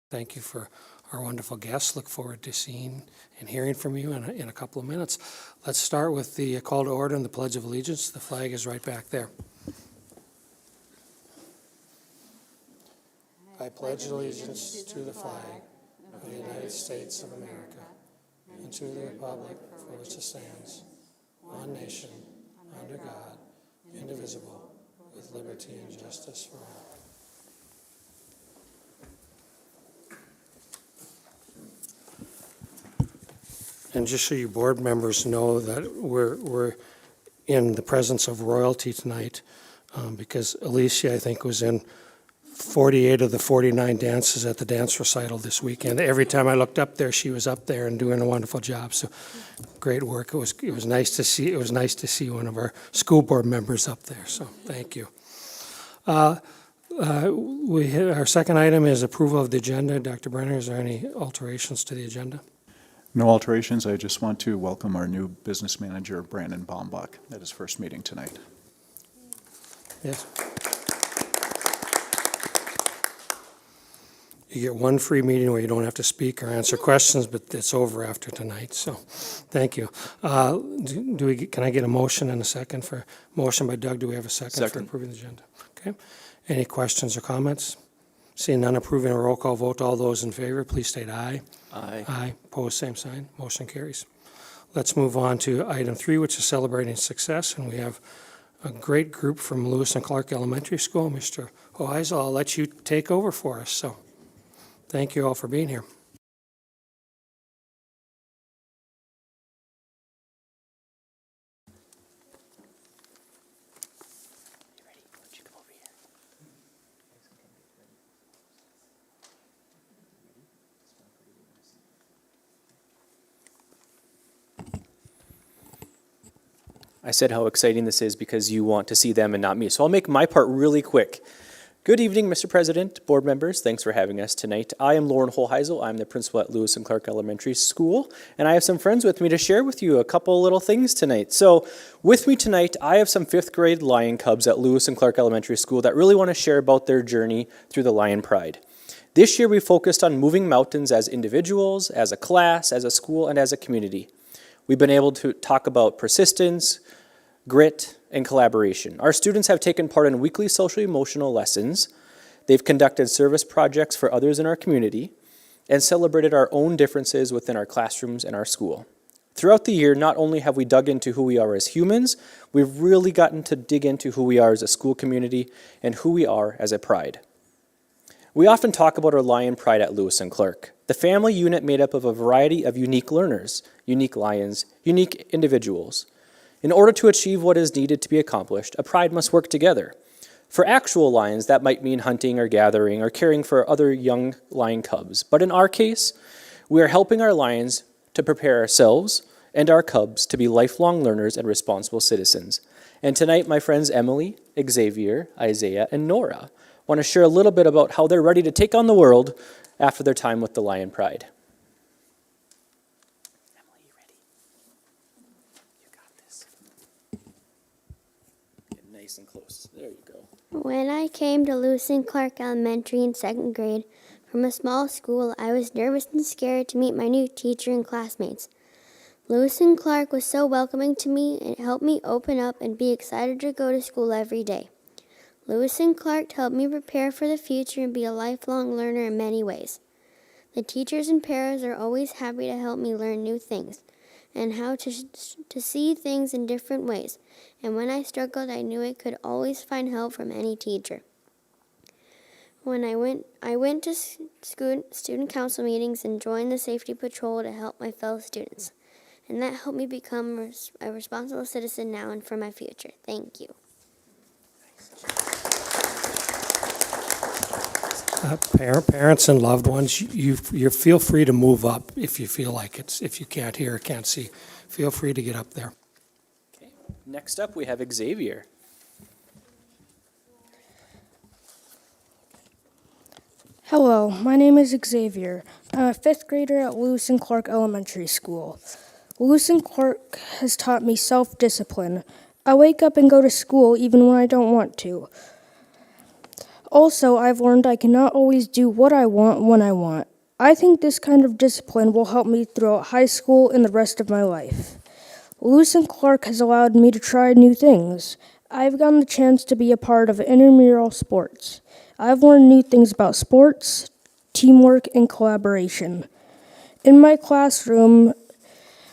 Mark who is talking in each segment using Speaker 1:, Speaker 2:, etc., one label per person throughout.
Speaker 1: Thank you for our wonderful guests. Look forward to seeing and hearing from you in a couple of minutes. Let's start with the call to order and the Pledge of Allegiance. The flag is right back there. I pledge allegiance to the flag of the United States of America and to the republic for which it stands, one nation, under God, indivisible, with liberty and justice for all. And just so you board members know that we're in the presence of royalty tonight, because Alicia, I think, was in 48 of the 49 dances at the dance recital this weekend. Every time I looked up there, she was up there and doing a wonderful job. So great work. It was nice to see. It was nice to see one of our school board members up there. So thank you. Our second item is approval of the agenda. Dr. Brenner, is there any alterations to the agenda?
Speaker 2: No alterations. I just want to welcome our new business manager, Brandon Baumbach, at his first meeting tonight.
Speaker 1: Yes. You get one free meeting where you don't have to speak or answer questions, but it's over after tonight, so thank you. Can I get a motion and a second for, motion by Doug, do we have a second for approving the agenda? Okay. Any questions or comments? Seeing none, approving a roll call vote, all those in favor, please state aye.
Speaker 3: Aye.
Speaker 1: Aye. Opposed, same sign. Motion carries. Let's move on to item 3, which is celebrating success, and we have a great group from Lewis and Clark Elementary School. Mr. Hoheisel, I'll let you take over for us, so thank you all for being here.
Speaker 3: I said how exciting this is because you want to see them and not me. So I'll make my part really quick. Good evening, Mr. President, board members. Thanks for having us tonight. I am Lauren Hoheisel. I'm the principal at Lewis and Clark Elementary School, and I have some friends with me to share with you a couple little things tonight. So with me tonight, I have some 5th grade Lion Cubs at Lewis and Clark Elementary School that really want to share about their journey through the Lion Pride. This year, we focused on moving mountains as individuals, as a class, as a school, and as a community. We've been able to talk about persistence, grit, and collaboration. Our students have taken part in weekly social-emotional lessons. They've conducted service projects for others in our community and celebrated our own differences within our classrooms and our school. Throughout the year, not only have we dug into who we are as humans, we've really gotten to dig into who we are as a school community and who we are as a pride. We often talk about our Lion Pride at Lewis and Clark, the family unit made up of a variety of unique learners, unique lions, unique individuals. In order to achieve what is needed to be accomplished, a pride must work together. For actual lions, that might mean hunting or gathering or caring for other young lion cubs. But in our case, we are helping our lions to prepare ourselves and our cubs to be lifelong learners and responsible citizens. And tonight, my friends Emily, Xavier, Isaiah, and Nora want to share a little bit about how they're ready to take on the world after their time with the Lion Pride. And close. There you go.
Speaker 4: When I came to Lewis and Clark Elementary in 2nd grade from a small school, I was nervous and scared to meet my new teacher and classmates. Lewis and Clark was so welcoming to me and it helped me open up and be excited to go to school every day. Lewis and Clark helped me prepare for the future and be a lifelong learner in many ways. The teachers and paras are always happy to help me learn new things and how to see things in different ways. And when I struggled, I knew I could always find help from any teacher. When I went to student council meetings and joined the safety patrol to help my fellow students. And that helped me become a responsible citizen now and for my future. Thank you.
Speaker 1: Parents and loved ones, you feel free to move up if you feel like it. If you can't hear or can't see, feel free to get up there.
Speaker 3: Okay. Next up, we have Xavier.
Speaker 5: Hello, my name is Xavier. I'm a 5th grader at Lewis and Clark Elementary School. Lewis and Clark has taught me self-discipline. I wake up and go to school even when I don't want to. Also, I've learned I cannot always do what I want when I want. I think this kind of discipline will help me throughout high school and the rest of my life. Lewis and Clark has allowed me to try new things. I've gotten the chance to be a part of intramural sports. I've learned new things about sports, teamwork, and collaboration. In my classroom,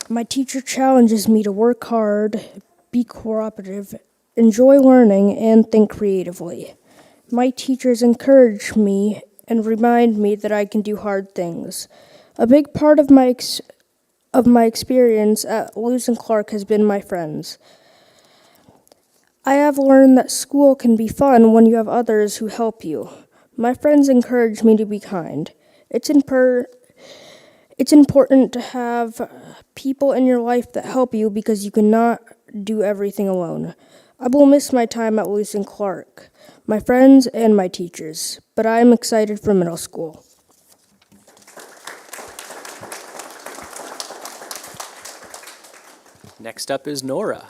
Speaker 5: my teacher challenges me to work hard, be cooperative, enjoy learning, and think creatively. My teachers encourage me and remind me that I can do hard things. A big part of my experience at Lewis and Clark has been my friends. I have learned that school can be fun when you have others who help you. My friends encourage me to be kind. It's important to have people in your life that help you because you cannot do everything alone. I will miss my time at Lewis and Clark, my friends, and my teachers, but I am excited for middle school.
Speaker 3: Next up is Nora.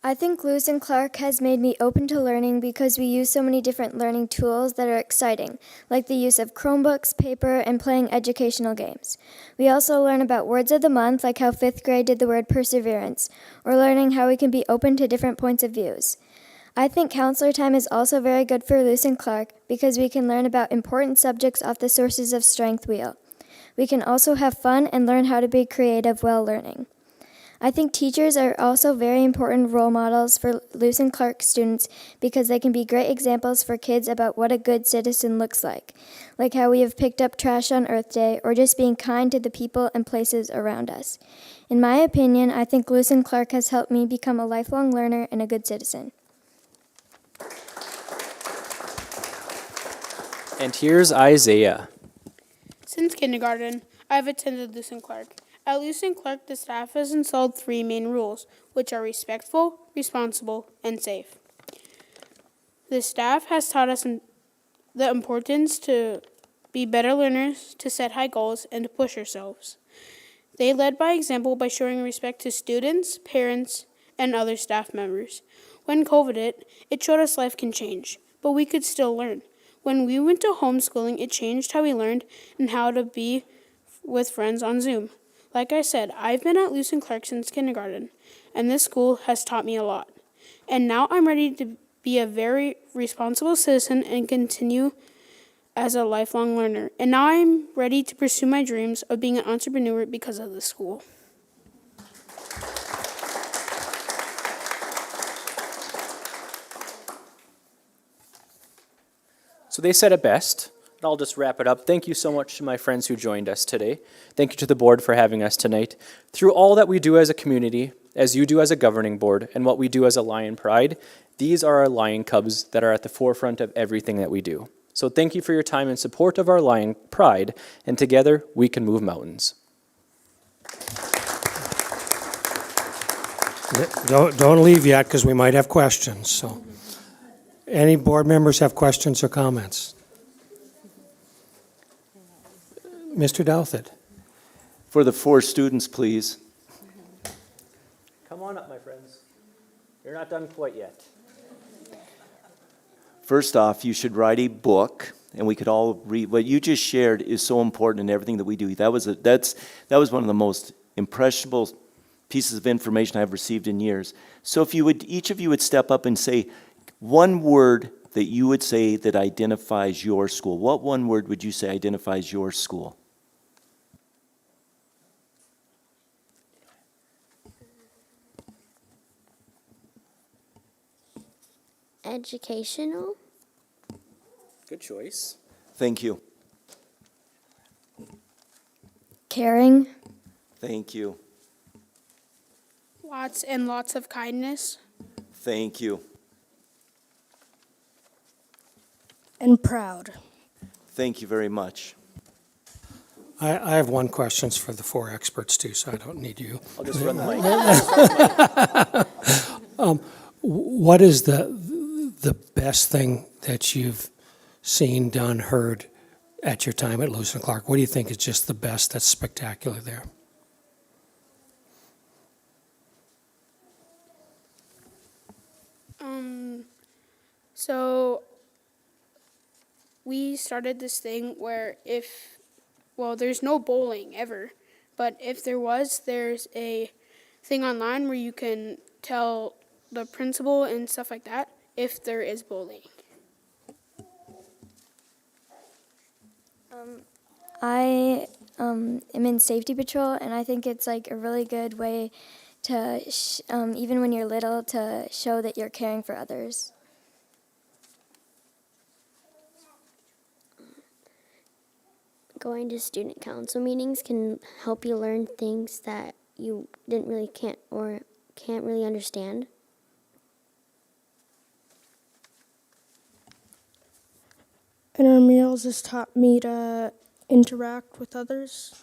Speaker 6: I think Lewis and Clark has made me open to learning because we use so many different learning tools that are exciting, like the use of Chromebooks, paper, and playing educational games. We also learn about words of the month, like how 5th grade did the word perseverance, or learning how we can be open to different points of views. I think counselor time is also very good for Lewis and Clark because we can learn about important subjects off the Sources of Strength wheel. We can also have fun and learn how to be creative while learning. I think teachers are also very important role models for Lewis and Clark students because they can be great examples for kids about what a good citizen looks like how we have picked up trash on Earth Day, or just being kind to the people and places around us. In my opinion, I think Lewis and Clark has helped me become a lifelong learner and a good citizen.
Speaker 3: And here's Isaiah.
Speaker 7: Since kindergarten, I've attended Lewis and Clark. At Lewis and Clark, the staff has installed 3 main rules, which are respectful, responsible, and safe. The staff has taught us the importance to be better learners, to set high goals, and to push ourselves. They led by example by showing respect to students, parents, and other staff members. When COVID hit, it showed us life can change, but we could still learn. When we went to homeschooling, it changed how we learned and how to be with friends on Zoom. Like I said, I've been at Lewis and Clark since kindergarten, and this school has taught me a lot. And now I'm ready to be a very responsible citizen and continue as a lifelong learner. And now I'm ready to pursue my dreams of being an entrepreneur because of this school.
Speaker 3: So they said it best. And I'll just wrap it up. Thank you so much to my friends who joined us today. Thank you to the board for having us tonight. Through all that we do as a community, as you do as a governing board, and what we do as a Lion Pride, these are our Lion Cubs that are at the forefront of everything that we do. So thank you for your time and support of our Lion Pride, and together we can move mountains.
Speaker 1: Don't leave yet, because we might have questions. So, any board members have questions or comments? Mr. Douthit.
Speaker 8: For the 4 students, please.
Speaker 3: Come on up, my friends. You're not done quite yet.
Speaker 8: First off, you should write a book, and we could all read. What you just shared is so important in everything that we do. That was one of the most impressionable pieces of information I've received in years. So if you would, each of you would step up and say one word that you would say that identifies your school. What one word would you say identifies your school?
Speaker 4: Educational.
Speaker 3: Good choice.
Speaker 8: Thank you.
Speaker 6: Caring.
Speaker 8: Thank you.
Speaker 7: Lots and lots of kindness.
Speaker 8: Thank you.
Speaker 5: And proud.
Speaker 8: Thank you very much.
Speaker 1: I have one question for the 4 experts too, so I don't need you.
Speaker 3: I'll just run the mic.
Speaker 1: What is the best thing that you've seen, done, heard at your time at Lewis and Clark? What do you think is just the best that's spectacular there?
Speaker 7: So we started this thing where there's no bowling ever, but if there was, there's a thing online where you can tell the principal and stuff like that if there is bowling.
Speaker 6: I am in safety patrol, and I think it's like a really good way to, even when you're little, to show that you're caring for others.
Speaker 4: Going to student council meetings can help you learn things that you can't really understand.
Speaker 5: Intramurals has taught me to interact with others.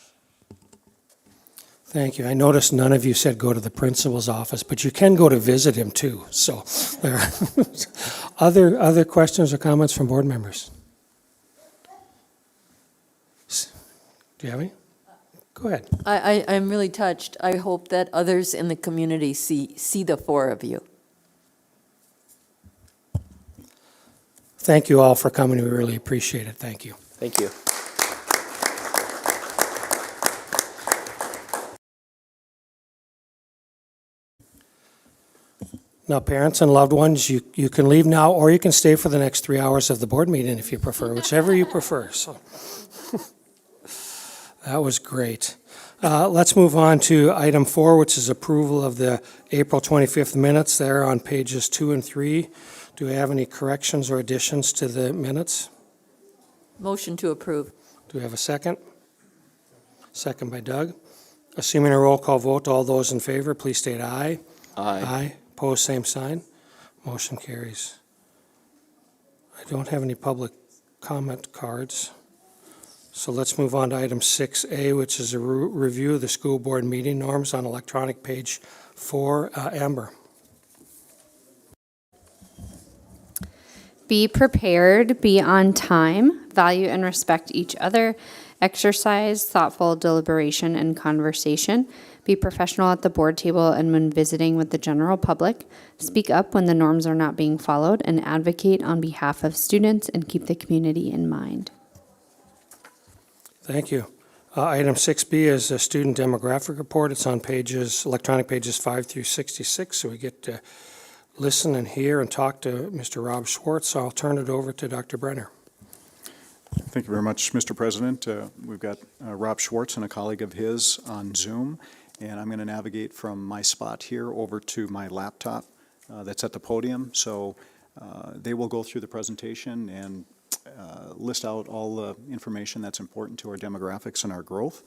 Speaker 1: Thank you. I noticed none of you said go to the principal's office, but you can go to visit him too. So there are other questions or comments from board members? Do you have any? Go ahead.
Speaker 9: I'm really touched. I hope that others in the community see the four of you.
Speaker 1: Thank you all for coming. We really appreciate it. Thank you.
Speaker 3: Thank you.
Speaker 1: Now, parents and loved ones, you can leave now, or you can stay for the next 3 hours of the board meeting if you prefer, whichever you prefer. So that was great. Let's move on to item 4, which is approval of the April 25th minutes there on pages 2 and 3. Do we have any corrections or additions to the minutes?
Speaker 9: Motion to approve.
Speaker 1: Do we have a second? Second by Doug. Assuming a roll call vote, all those in favor, please state aye. Aye. Opposed, same sign. Motion carries. I don't have any public comment cards. So let's move on to item 6A, which is a review of the school board meeting norms on electronic page 4. Amber.
Speaker 10: Be prepared, be on time, value and respect each other, exercise thoughtful deliberation and conversation, be professional at the board table and when visiting with the general public, speak up when the norms are not being followed, and advocate on behalf of students and keep the community in mind.
Speaker 1: Thank you. Item 6B is a student demographic report. It's on electronic pages 5 through 66, so we get to listen and hear and talk to Mr. Rob Schwartz. So I'll turn it over to Dr. Brenner.
Speaker 2: Thank you very much, Mr. President. We've got Rob Schwartz and a colleague of his on Zoom, and I'm going to navigate from my spot here over to my laptop that's at the podium. So they will go through the presentation and list out all the information that's important to our demographics and our growth.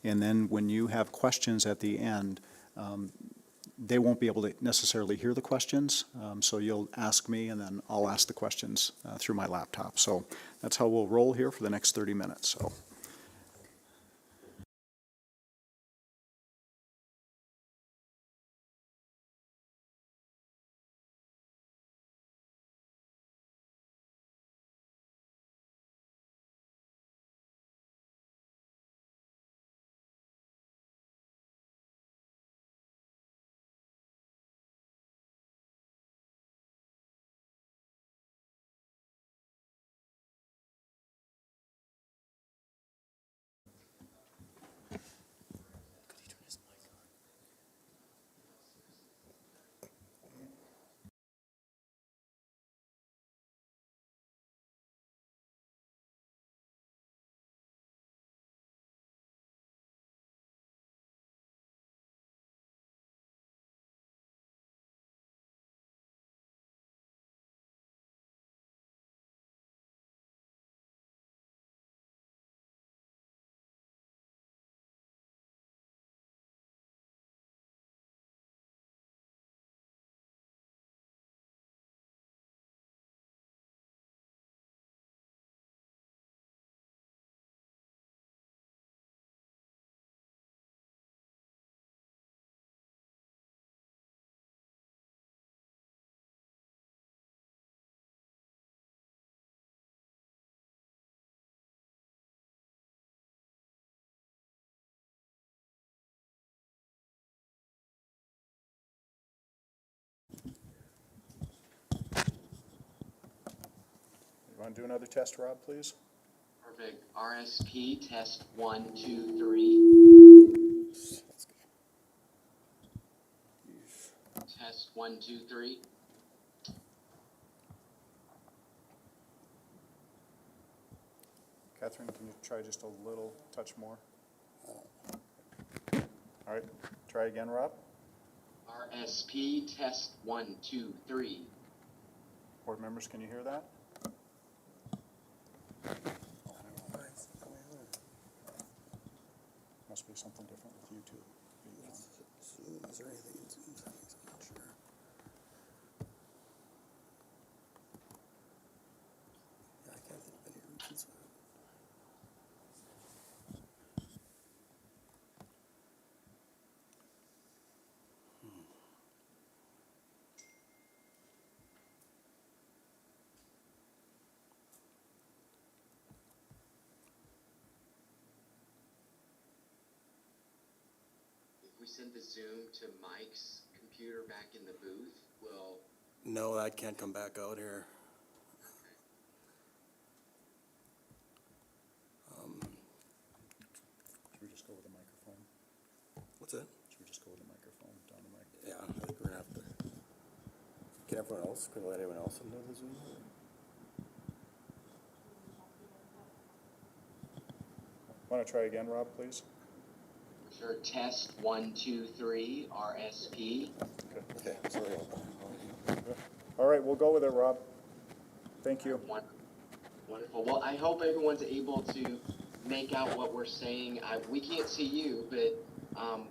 Speaker 2: And then when you have questions at the end, they won't be able to necessarily hear the questions, so you'll ask me and then I'll ask the questions through my laptop. So that's how we'll roll here for the next 30 minutes. So. want to do another test, Rob, please?
Speaker 11: Perfect. RSP test 1, 2, 3. Test 1, 2, 3.
Speaker 2: Catherine, can you try just a little touch more? All right, try again, Rob.
Speaker 11: RSP test 1, 2, 3.
Speaker 2: Board members, can you hear that? Must be something different with you two.
Speaker 12: Is there anything in Zoom settings? I'm not sure. Yeah, I can't think of any reasons.
Speaker 11: If we send the Zoom to Mike's computer back in the booth, will...
Speaker 12: No, I can't come back out here.
Speaker 2: Should we just go with the microphone?
Speaker 12: What's that?
Speaker 2: Should we just go with the microphone down the mic?
Speaker 12: Yeah, I think we're gonna have to. Can everyone else? Can we let anyone else into the Zoom?
Speaker 2: Want to try again, Rob, please?
Speaker 11: Sure. Test 1, 2, 3. RSP.
Speaker 12: Okay, sorry.
Speaker 2: All right, we'll go with it, Rob. Thank you.
Speaker 11: Wonderful. Well, I hope everyone's able to make out what we're saying. We can't see you, but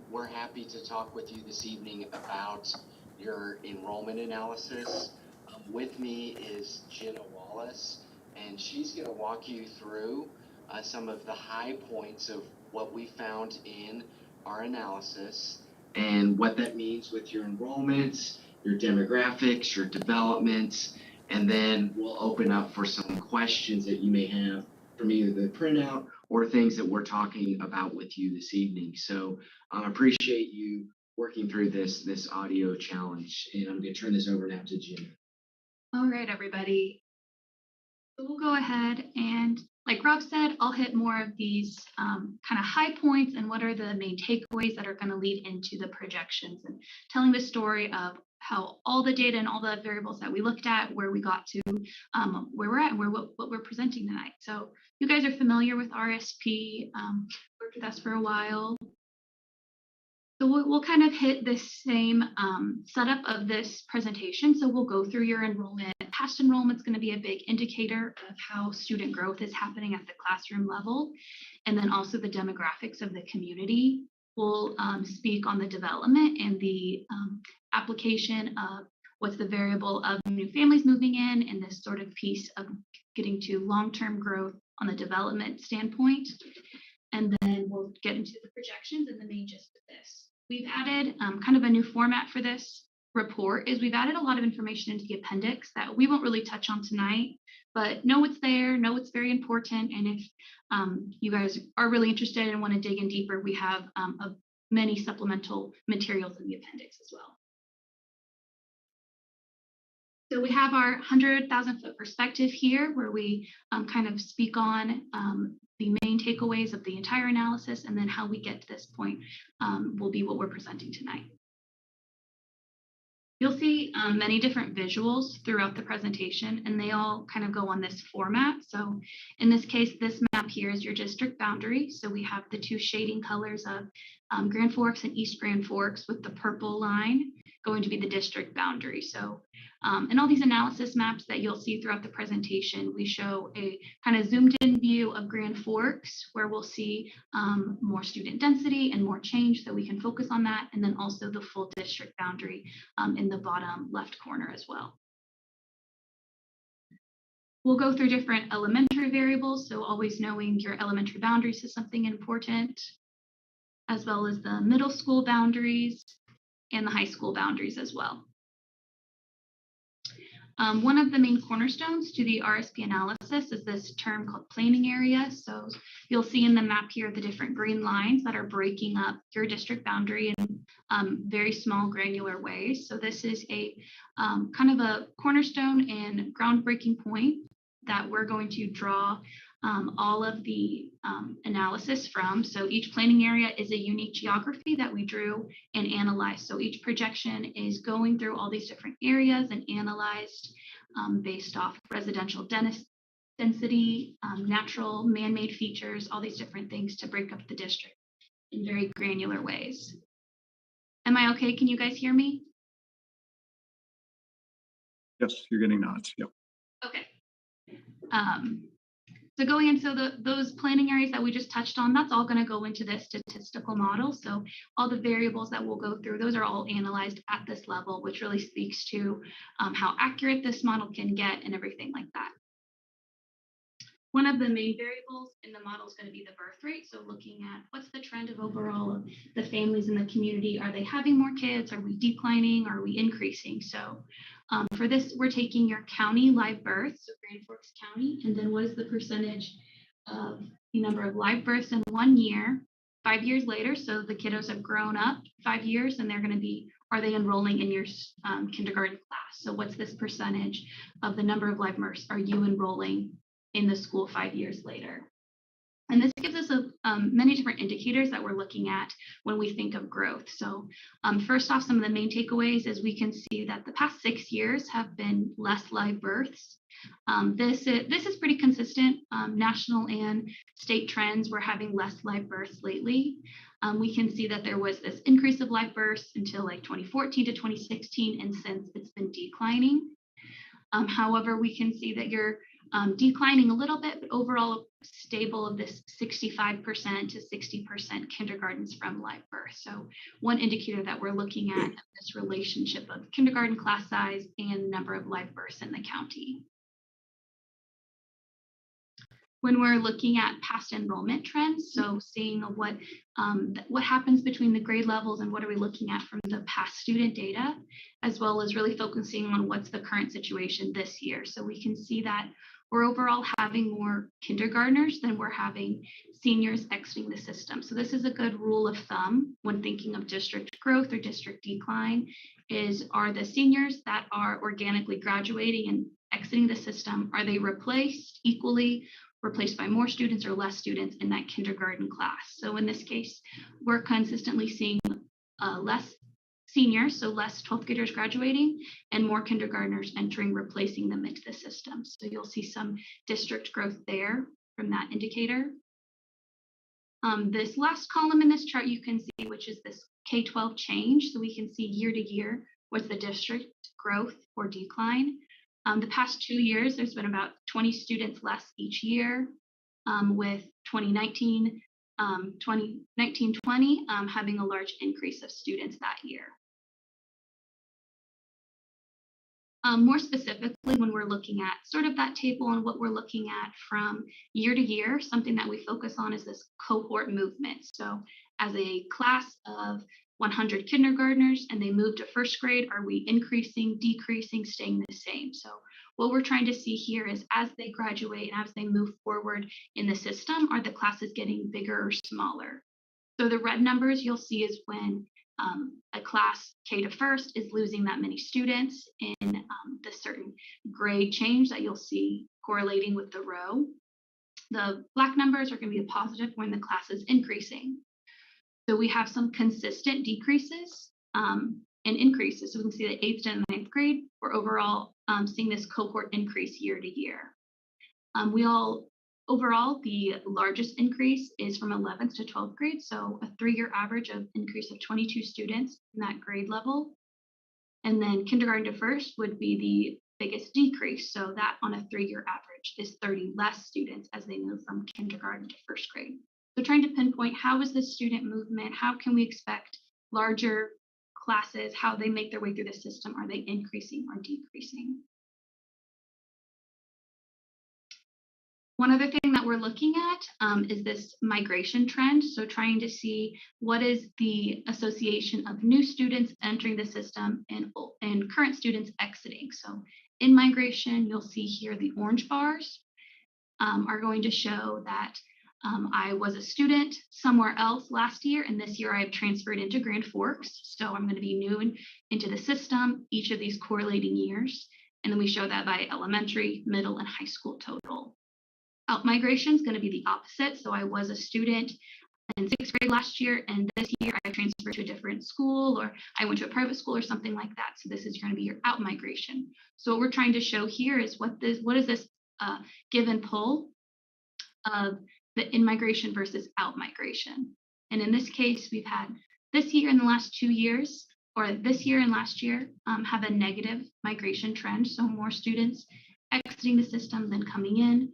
Speaker 11: we're happy to talk with you this evening about your enrollment analysis. With me is Jenna Wallace, and she's going to walk you through some of the high points of what we found in our analysis and what that means with your enrollments, your demographics, your developments, and then we'll open up for some questions that you may have from either the printout or things that we're talking about with you this evening. So I appreciate you working through this audio challenge, and I'm going to turn this over now to Jim.
Speaker 13: All right, everybody. So we'll go ahead and, like Rob said, I'll hit more of these kind of high points and what are the main takeaways that are going to lead into the projections and telling the story of how all the data and all the variables that we looked at, where we got to, where we're at, and what we're presenting tonight. So you guys are familiar with RSP, worked with us for a while. So we'll kind of hit the same setup of this presentation. So we'll go through your enrollment. Past enrollment is going to be a big indicator of how student growth is happening at the classroom level, and then also the demographics of the community. We'll speak on the development and the application of what's the variable of new families moving in, and this sort of piece of getting to long-term growth on the development standpoint. And then we'll get into the projections and the main gist of this. We've added kind of a new format for this report is we've added a lot of information into the appendix that we won't really touch on tonight, but know it's there, know it's very important. And if you guys are really interested and want to dig in deeper, we have many supplemental materials in the appendix as well. So we have our 100,000 foot perspective here where we kind of speak on the main takeaways of the entire analysis, and then how we get to this point will be what we're presenting tonight. You'll see many different visuals throughout the presentation, and they all kind of go on this format. So in this case, this map here is your district boundary. So we have the two shading colors of Grand Forks and East Grand Forks, with the purple line going to be the district boundary. So in all these analysis maps that you'll see throughout the presentation, we show a kind of zoomed in view of Grand Forks, where we'll see more student density and more change, so we can focus on that. And then also the full district boundary in the bottom left corner as well. We'll go through different elementary variables, so always knowing your elementary boundaries is something important, as well as the middle school boundaries and the high school boundaries as well. One of the main cornerstones to the RSP analysis is this term called planning area. So you'll see in the map here the different green lines that are breaking up your district boundary in very small granular ways. So this is a kind of a cornerstone and groundbreaking point that we're going to draw all of the analysis from. So each planning area is a unique geography that we drew and analyzed. So each projection is going through all these different areas and analyzed based off residential density, natural man-made features, all these different things to break up the district in very granular ways. Am I okay? Can you guys hear me?
Speaker 2: Yes, you're getting nods. Yep.
Speaker 13: Okay. So going into those planning areas that we just touched on, that's all going to go into this statistical model. So all the variables that we'll go through, those are all analyzed at this level, which really speaks to how accurate this model can get and everything like that. One of the main variables in the model is going to be the birth rate. So looking at what's the trend of overall of the families in the community. Are they having more kids? Are we declining? Are we increasing? So for this, we're taking your county live births, so Grand Forks County, and then what is the percentage of the number of live births in 1 year, 5 years later. So the kiddos have grown up 5 years and they're going to be, are they enrolling in your kindergarten class? So what's this percentage of the number of live births are you enrolling in the school 5 years later? And this gives us many different indicators that we're looking at when we think of growth. So first off, some of the main takeaways is we can see that the past 6 years have been less live births. This is pretty consistent. National and state trends, we're having less live births lately. We can see that there was this increase of live births until like 2014 to 2016, and since it's been declining. However, we can see that you're declining a little bit, but overall stable of this 65% to 60% kindergartens from live birth. So one indicator that we're looking at this relationship of kindergarten class size and number of live births in the county. When we're looking at past enrollment trends, so seeing what happens between the grade levels and what are we looking at from the past student data, as well as really focusing on what's the current situation this year. So we can see that we're overall having more kindergartners than we're having seniors exiting the system. So this is a good rule of thumb when thinking of district growth or district decline, are the seniors that are organically graduating and exiting the system, are they replaced equally, replaced by more students or less students in that kindergarten class? So in this case, we're consistently seeing less seniors, so less 12th graders graduating and more kindergartners entering, replacing them into the system. So you'll see some district growth there from that indicator. This last column in this chart you can see, which is this K-12 change. So we can see year to year what's the district growth or decline. The past 2 years, there's been about 20 students less each year, with 2019-20 having a large increase of students that year. More specifically, when we're looking at sort of that table and what we're looking at from year to year, something that we focus on is this cohort movement. So as a class of 100 kindergartners and they move to first grade, are we increasing, decreasing, staying the same? So what we're trying to see here is as they graduate and as they move forward in the system, are the classes getting bigger or smaller? So the red numbers you'll see is when a class K to first is losing that many students in the certain grade change that you'll see correlating with the row. The black numbers are going to be a positive when the class is increasing. So we have some consistent decreases and increases. So we can see that 8th and 9th grade, we're overall seeing this cohort increase year to year. Overall, the largest increase is from 11th to 12th grade, so a 3-year average of increase of 22 students in that grade level. And then kindergarten to first would be the biggest decrease, so that on a 3-year average is 30 less students as they move from kindergarten to first grade. So trying to pinpoint how is this student movement, how can we expect larger classes, how they make their way through the system, are they increasing or decreasing? One other thing that we're looking at is this migration trend. So trying to see what is the association of new students entering the system and current students exiting. So in migration, you'll see here the orange bars are going to show that I was a student somewhere else last year, and this year I have transferred into Grand Forks. So I'm going to be new into the system each of these correlating years. And then we show that by elementary, middle, and high school total. Outmigration is going to be the opposite. So I was a student in 6th grade last year, and this year I transferred to a different school, or I went to a private school or something like that. So this is going to be your outmigration. So what we're trying to show here is what is this give and pull of the in-migration versus out-migration. And in this case, we've had this year and the last 2 years, or this year and last year, have a negative migration trend. So more students exiting the system than coming in.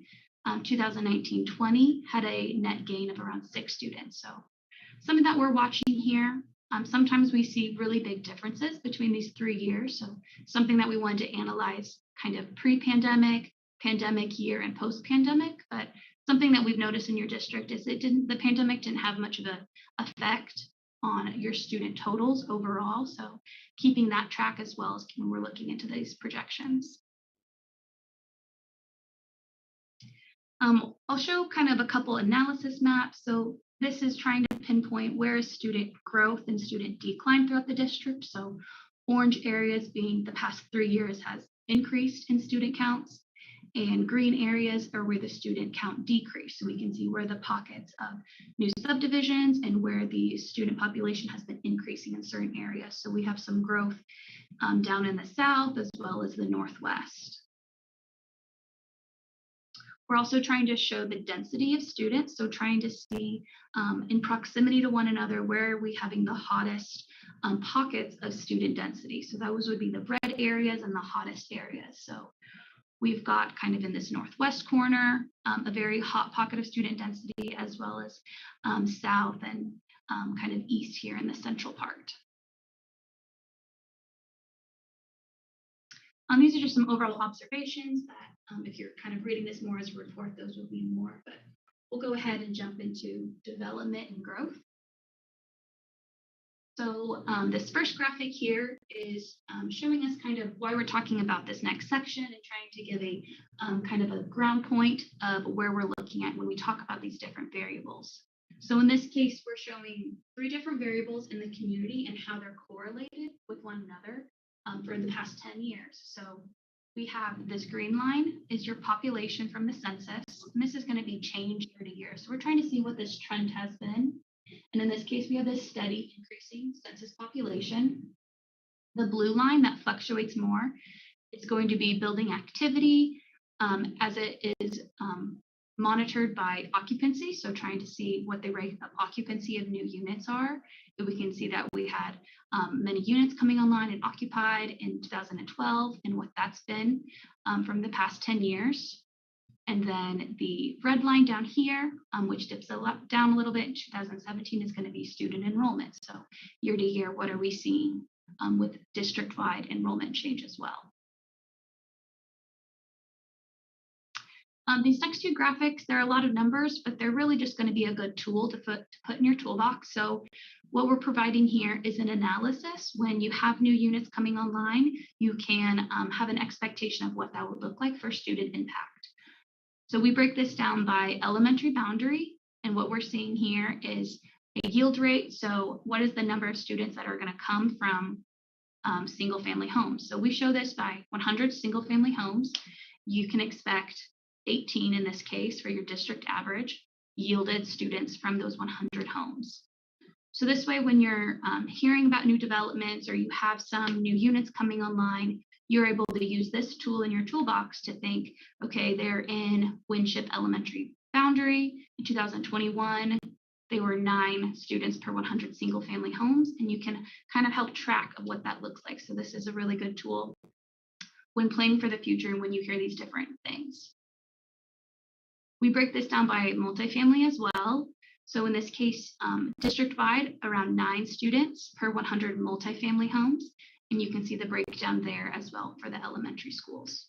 Speaker 13: 2019-20 had a net gain of around 6 students. So something that we're watching here, sometimes we see really big differences between these 3 years. So something that we wanted to analyze kind of pre-pandemic, pandemic year, and post-pandemic. But something that we've noticed in your district is the pandemic didn't have much of an effect on your student totals overall. So keeping that track as well as when we're looking into these projections. I'll show kind of a couple analysis maps. So this is trying to pinpoint where is student growth and student decline throughout the district. So orange areas being the past 3 years has increased in student counts, and green areas are where the student count decreased. So we can see where the pockets of new subdivisions and where the student population has been increasing in certain areas. So we have some growth down in the south as well as the northwest. We're also trying to show the density of students, so trying to see in proximity to one another, where are we having the hottest pockets of student density. So those would be the red areas and the hottest areas. So we've got kind of in this northwest corner, a very hot pocket of student density, as well as south and kind of east here in the central part. These are just some overall observations that if you're kind of reading this more as a report, those would be more, but we'll go ahead and jump into development and growth. So this first graphic here is showing us kind of why we're talking about this next section and trying to give a kind of a ground point of where we're looking at when we talk about these different variables. So in this case, we're showing 3 different variables in the community and how they're correlated with one another for the past 10 years. So we have this green line is your population from the census, and this is going to be changed year to year. So we're trying to see what this trend has been. And in this case, we have this steady increasing census population. The blue line that fluctuates more, it's going to be building activity as it is monitored by occupancy. So trying to see what the rate of occupancy of new units are. We can see that we had many units coming online and occupied in 2012 and what that's been from the past 10 years. And then the red line down here, which dips down a little bit in 2017, is going to be student enrollment. So year to year, what are we seeing with district-wide enrollment change as well? These next 2 graphics, there are a lot of numbers, but they're really just going to be a good tool to put in your toolbox. So what we're providing here is an analysis. When you have new units coming online, you can have an expectation of what that would look like for student impact. So we break this down by elementary boundary, and what we're seeing here is a yield rate. So what is the number of students that are going to come from single family homes? So we show this by 100 single family homes. You can expect 18 in this case for your district average yielded students from those 100 homes. So this way, when you're hearing about new developments or you have some new units coming online, you're able to use this tool in your toolbox to think, okay, they're in Winship Elementary boundary. In 2021, they were 9 students per 100 single family homes, and you can kind of help track of what that looks like. So this is a really good tool when planning for the future and when you hear these different things. We break this down by multifamily as well. So in this case, district-wide, around 9 students per 100 multifamily homes. And you can see the breakdown there as well for the elementary schools.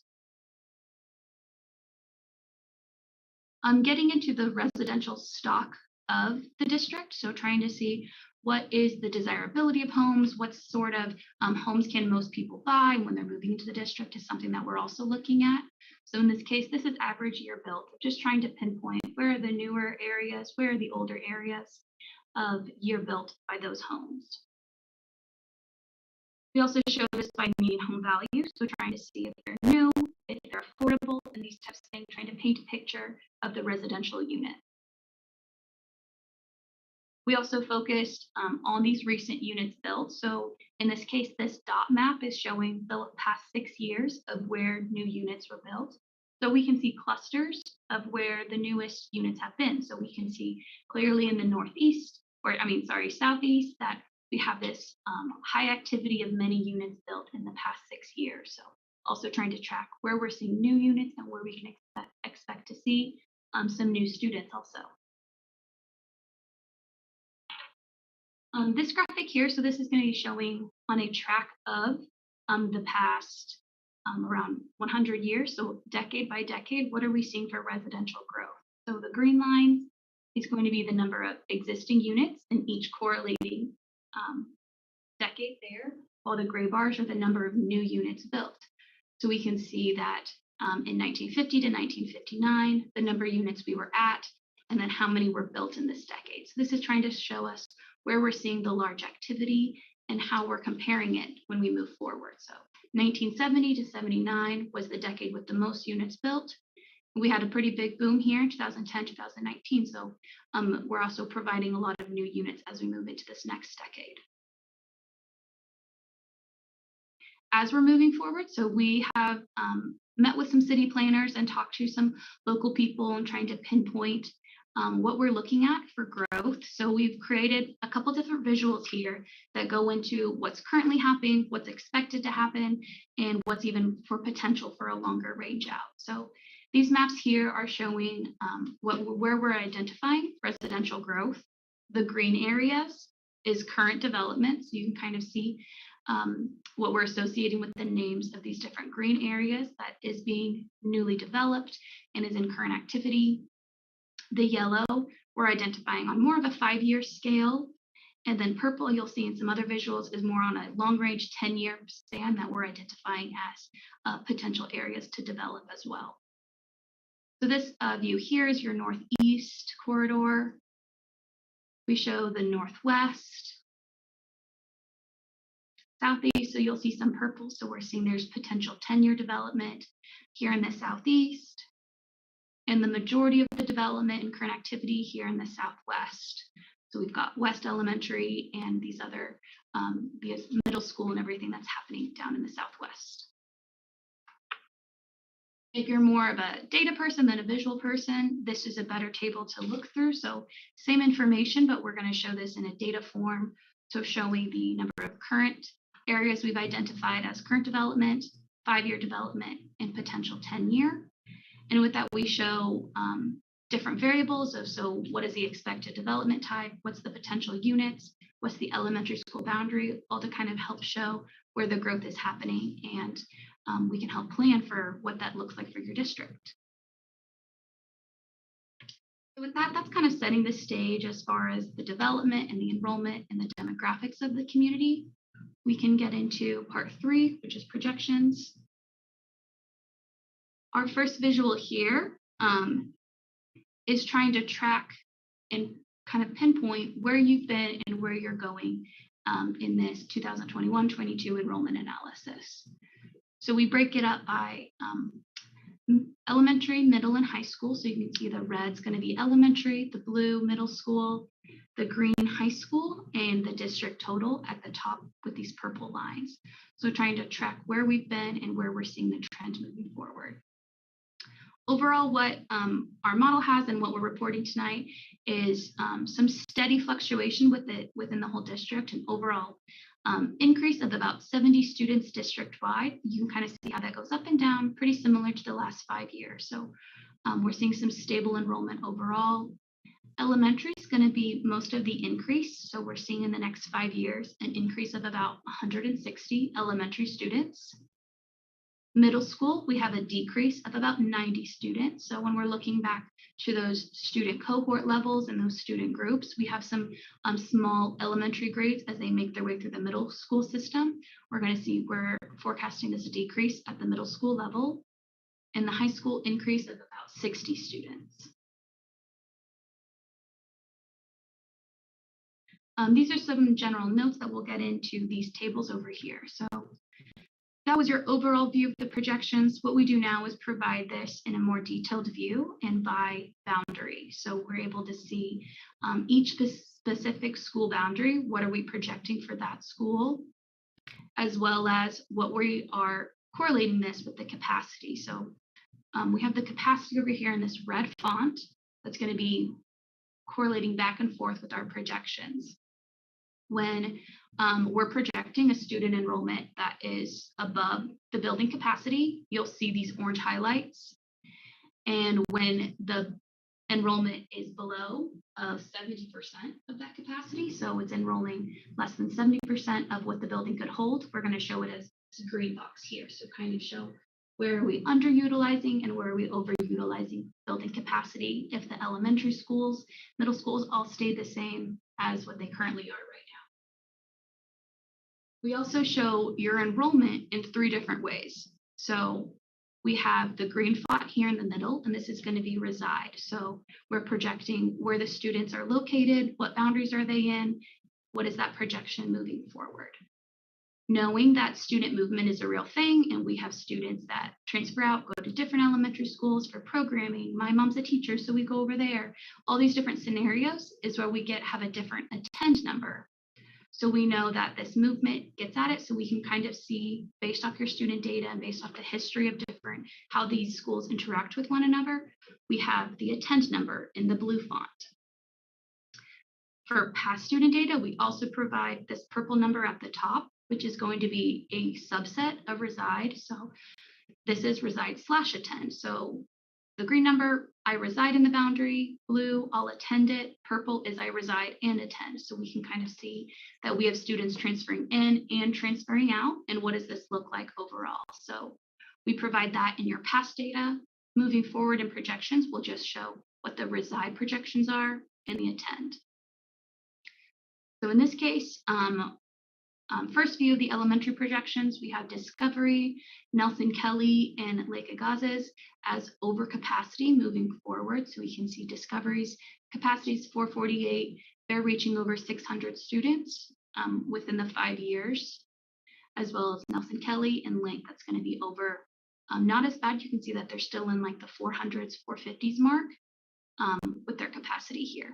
Speaker 13: Getting into the residential stock of the district. So trying to see what is the desirability of homes, what sort of homes can most people buy when they're moving into the district is something that we're also looking at. So in this case, this is average year built, just trying to pinpoint where are the newer areas, where are the older areas of year built by those homes. We also show this by median home value, so trying to see if they're new, if they're affordable, and these types of things, trying to paint a picture of the residential unit. We also focused on these recent units built. So in this case, this dot map is showing the past 6 years of where new units were built. So we can see clusters of where the newest units have been. So we can see clearly in the northeast, southeast, that we have this high activity of many units built in the past 6 years. So also trying to track where we're seeing new units and where we can expect to see some new students also. This graphic here, so this is going to be showing on a track of the past around 100 years, so decade by decade, what are we seeing for residential growth? So the green line is going to be the number of existing units in each correlating decade there, while the gray bars are the number of new units built. So we can see that in 1950 to 1959, the number of units we were at, and then how many were built in this decade. So this is trying to show us where we're seeing the large activity and how we're comparing it when we move forward. So 1970 to 79 was the decade with the most units built. We had a pretty big boom here in 2010, 2019. So we're also providing a lot of new units as we move into this next decade. As we're moving forward, so we have met with some city planners and talked to some local people and trying to pinpoint what we're looking at for growth. So we've created a couple different visuals here that go into what's currently happening, what's expected to happen, and what's even for potential for a longer range out. So these maps here are showing where we're identifying residential growth. The green areas is current development. So you can kind of see what we're associating with the names of these different green areas that is being newly developed and is in current activity. The yellow, we're identifying on more of a 5-year scale. And then purple, you'll see in some other visuals, is more on a long-range 10-year span that we're identifying as potential areas to develop as well. So this view here is your northeast corridor. We show the northwest, southeast, so you'll see some purple. So we're seeing there's potential 10-year development here in the southeast, and the majority of the development and current activity here in the southwest. So we've got West Elementary and these other middle school and everything that's happening down in the southwest. If you're more of a data person than a visual person, this is a better table to look through. So same information, but we're going to show this in a data form. So showing the number of current areas we've identified as current development, 5-year development, and potential 10-year. And with that, we show different variables of, so what is the expected development type? What's the potential units? What's the elementary school boundary? All to kind of help show where the growth is happening, and we can help plan for what that looks like for your district. So with that, that's kind of setting the stage as far as the development and the enrollment and the demographics of the community. We can get into part 3, which is projections. Our first visual here is trying to track and kind of pinpoint where you've been and where you're going in this 2021-22 enrollment analysis. So we break it up by elementary, middle, and high school. So you can see the red's going to be elementary, the blue middle school, the green high school, and the district total at the top with these purple lines. So trying to track where we've been and where we're seeing the trend moving forward. Overall, what our model has and what we're reporting tonight is some steady fluctuation within the whole district, and overall increase of about 70 students district-wide. You can kind of see how that goes up and down, pretty similar to the last 5 years. So we're seeing some stable enrollment overall. Elementary is going to be most of the increase. So we're seeing in the next 5 years an increase of about 160 elementary students. Middle school, we have a decrease of about 90 students. So when we're looking back to those student cohort levels and those student groups, we have some small elementary grades as they make their way through the middle school system. We're going to see we're forecasting this decrease at the middle school level, and the high school increase of about 60 students. These are some general notes that we'll get into these tables over here. So that was your overall view of the projections. What we do now is provide this in a more detailed view and by boundary. So we're able to see each specific school boundary. What are we projecting for that school? As well as what we are correlating this with the capacity. So we have the capacity over here in this red font that's going to be correlating back and forth with our projections. When we're projecting a student enrollment that is above the building capacity, you'll see these orange highlights. And when the enrollment is below 70% of that capacity, so it's enrolling less than 70% of what the building could hold, we're going to show it as a green box here. So kind of show where are we underutilizing and where are we overutilizing building capacity if the elementary schools, middle schools all stay the same as what they currently are right now. We also show your enrollment in 3 different ways. So we have the green font here in the middle, and this is going to be reside. So we're projecting where the students are located, what boundaries are they in, what is that projection moving forward. Knowing that student movement is a real thing, and we have students that transfer out, go to different elementary schools for programming. My mom's a teacher, so we go over there. All these different scenarios is where we have a different attend number. So we know that this movement gets at it, so we can kind of see based off your student data and based off the history of different, how these schools interact with one another. We have the attend number in the blue font. For past student data, we also provide this purple number at the top, which is going to be a subset of reside. So this is reside/attend. So the green number, I reside in the boundary. Blue, I'll attend it. Purple is I reside and attend. So we can kind of see that we have students transferring in and transferring out. And what does this look like overall? So we provide that in your past data. Moving forward in projections, we'll just show what the reside projections are and the attend. So in this case, first view of the elementary projections, we have Discovery, Nelson Kelly, and Lake Agassiz as overcapacity moving forward. So we can see Discovery's capacity is 448. They're reaching over 600 students within the 5 years, as well as Nelson Kelly and Lake. That's going to be over, not as bad. You can see that they're still in like the 400s, 450s mark with their capacity here.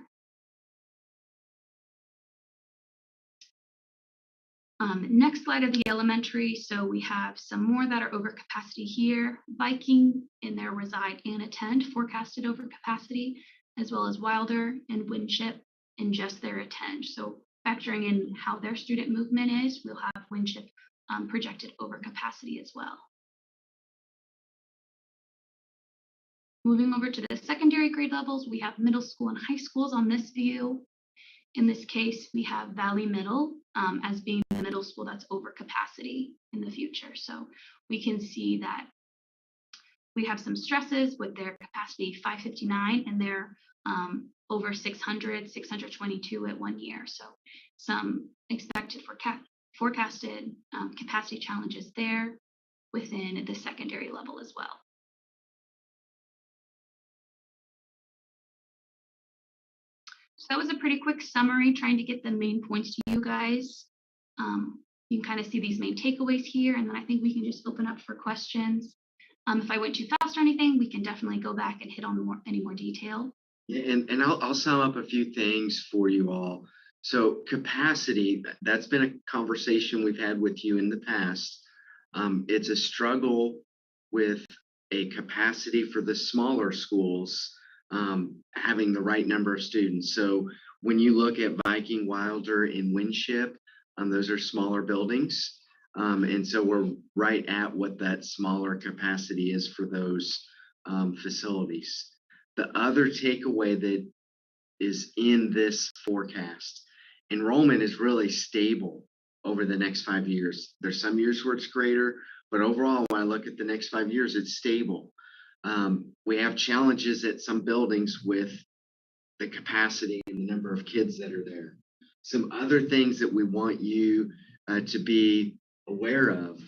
Speaker 13: Next slide of the elementary. So we have some more that are over capacity here. Viking in their reside and attend forecasted over capacity, as well as Wilder and Winship in just their attend. So factoring in how their student movement is, we'll have Winship projected over capacity as well. Moving over to the secondary grade levels, we have middle school and high schools on this view. In this case, we have Valley Middle as being the middle school that's over capacity in the future. So we can see that we have some stresses with their capacity 559 and they're over 600, 622 at 1 year. So some expected forecasted capacity challenges there within the secondary level as well. So that was a pretty quick summary, trying to get the main points to you guys. You can kind of see these main takeaways here, and then I think we can just open up for questions. If I went too fast or anything, we can definitely go back and hit on any more detail.
Speaker 11: Yeah, and I'll sum up a few things for you all. So capacity, that's been a conversation we've had with you in the past. It's a struggle with a capacity for the smaller schools having the right number of students. So when you look at Viking, Wilder, and Winship, those are smaller buildings. And so we're right at what that smaller capacity is for those facilities. The other takeaway that is in this forecast, enrollment is really stable over the next 5 years. There's some years where it's greater, but overall, when I look at the next 5 years, it's stable. We have challenges at some buildings with the capacity and the number of kids that are there. Some other things that we want you to be aware of.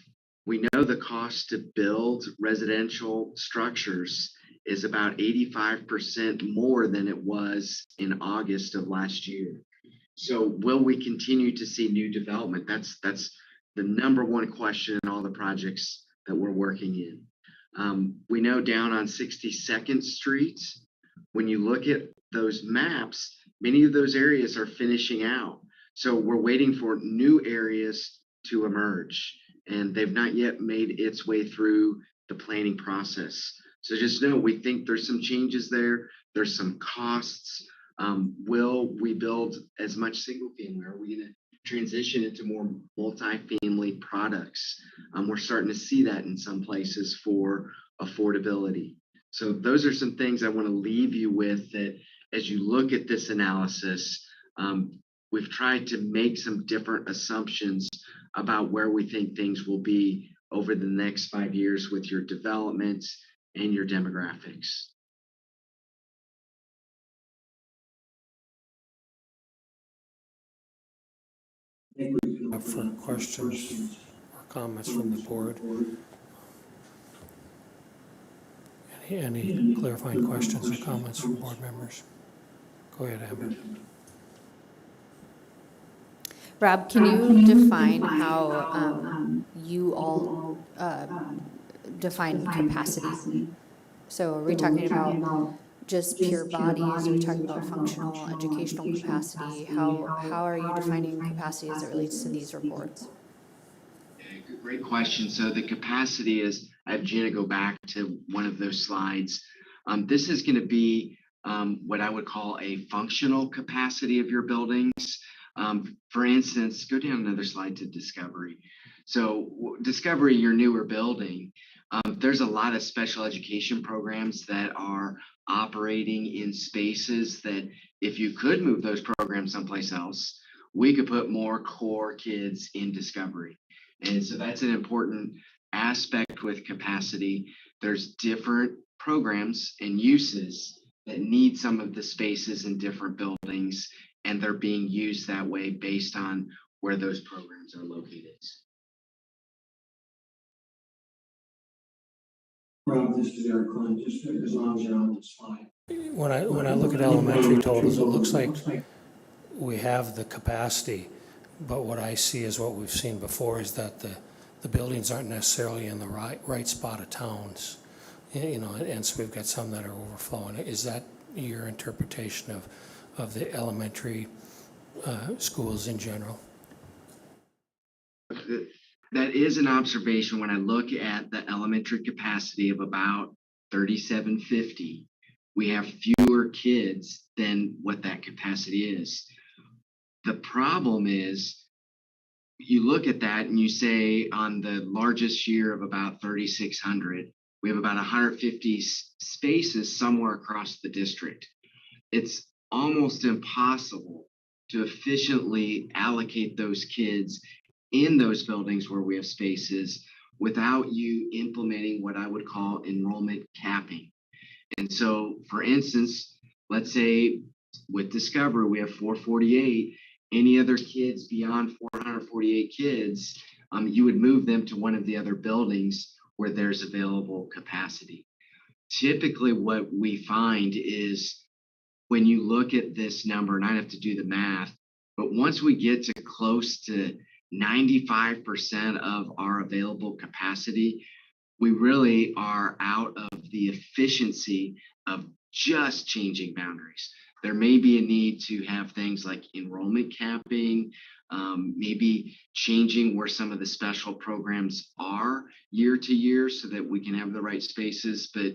Speaker 11: We know the cost to build residential structures is about 85% more than it was in August of last year. So will we continue to see new development? That's the number one question in all the projects that we're working in. We know down on 62nd Street, when you look at those maps, many of those areas are finishing out. So we're waiting for new areas to emerge, and they've not yet made its way through the planning process. So just know, we think there's some changes there. There's some costs. Will we build as much single family? Are we going to transition into more multifamily products? We're starting to see that in some places for affordability. So those are some things I want to leave you with, that as you look at this analysis, we've tried to make some different assumptions about where we think things will be over the next 5 years with your development and your demographics.
Speaker 1: Up for questions or comments from the board. Any clarifying questions or comments from board members? Go ahead, Amber.
Speaker 10: Rob, can you define how you all define capacity? So are we talking about just pure bodies? Are we talking about functional, educational capacity? How are you defining capacity as it relates to these reports?
Speaker 11: Great question. So the capacity is, I have Gina go back to one of those slides. This is going to be what I would call a functional capacity of your buildings. For instance, go down another slide to Discovery. So Discovery, your newer building, there's a lot of special education programs that are operating in spaces that if you could move those programs someplace else, we could put more core kids in Discovery. And so that's an important aspect with capacity. There's different programs and uses that need some of the spaces in different buildings, and they're being used that way based on where those programs are located.
Speaker 14: Rob, this is Eric Klein, just as long as you're on the slide.
Speaker 1: When I look at elementary totals, it looks like we have the capacity, but what I see is what we've seen before is that the buildings aren't necessarily in the right spot of towns, you know, and so we've got some that are overflowing. Is that your interpretation of the elementary schools in general?
Speaker 11: That is an observation. When I look at the elementary capacity of about 3,750, we have fewer kids than what that capacity is. The problem is, you look at that and you say on the largest year of about 3,600, we have about 150 spaces somewhere across the district. It's almost impossible to efficiently allocate those kids in those buildings where we have spaces without you implementing what I would call enrollment capping. And so, for instance, let's say with Discover, we have 448. Any other kids beyond 448 kids, you would move them to one of the other buildings where there's available capacity. Typically, what we find is when you look at this number, and I have to do the math, but once we get to close to 95% of our available capacity, we really are out of the efficiency of just changing boundaries. There may be a need to have things like enrollment capping, maybe changing where some of the special programs are year to year so that we can have the right spaces. But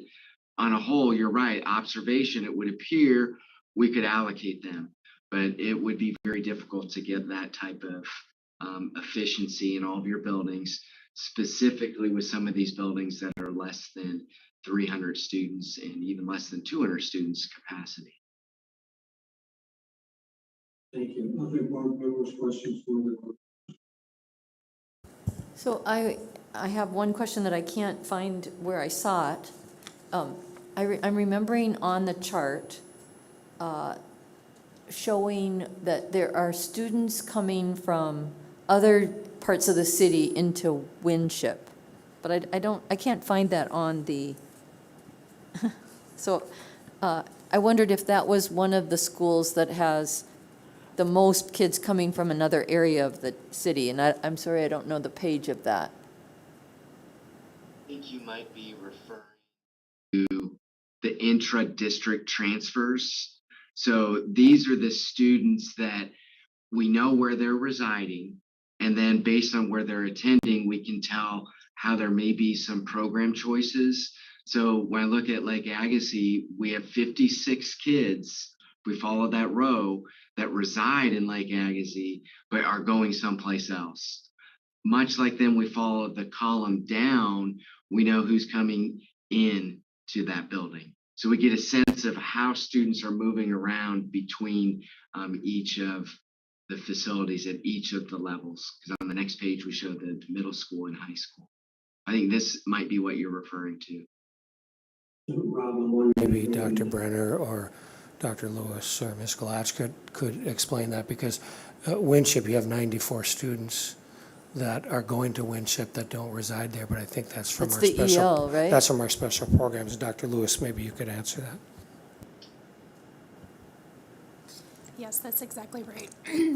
Speaker 11: on a whole, you're right, observation, it would appear we could allocate them, but it would be very difficult to get that type of efficiency in all of your buildings, specifically with some of these buildings that are less than 300 students and even less than 200 students capacity.
Speaker 14: Thank you. Other board members' questions for the board?
Speaker 9: So I have one question that I can't find where I saw it. I'm remembering on the chart showing that there are students coming from other parts of the city into Winship, but I can't find that on the, so I wondered if that was one of the schools that has the most kids coming from another area of the city, and I'm sorry, I don't know the page of that.
Speaker 11: I think you might be referring to the intra-district transfers. So these are the students that we know where they're residing, and then based on where they're attending, we can tell how there may be some program choices. So when I look at Lake Agassiz, we have 56 kids, if we follow that row, that reside in Lake Agassiz, but are going someplace else. Much like then we follow the column down, we know who's coming in to that building. So we get a sense of how students are moving around between each of the facilities at each of the levels. Because on the next page, we show the middle school and high school. I think this might be what you're referring to.
Speaker 1: Maybe Dr. Brenner or Dr. Lewis or Ms. Galatch could explain that, because Winship, you have 94 students that are going to Winship that don't reside there, but I think that's from
Speaker 9: That's
Speaker 1: our
Speaker 9: the
Speaker 1: special,
Speaker 9: EL, right?
Speaker 1: that's from our special programs. Dr. Lewis, maybe you could answer that.
Speaker 15: Yes, that's exactly right.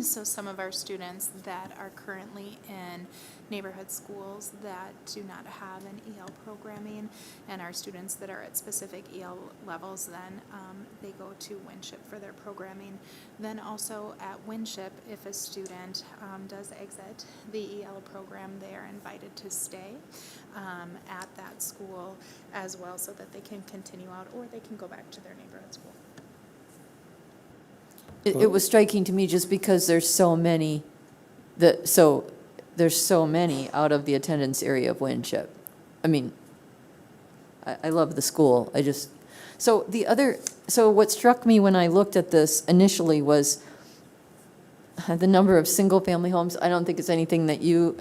Speaker 15: So some of our students that are currently in neighborhood schools that do not have an EL programming, and our students that are at specific EL levels, then they go to Winship for their programming. Then also at Winship, if a student does exit the EL program, they are invited to stay at that school as well, so that they can continue out, or they can go back to their neighborhood school.
Speaker 9: It was striking to me just because there's so many, there's so many out of the attendance area of Winship. I mean, I love the school. So what struck me when I looked at this initially was the number of single-family homes. I don't think it's anything that you,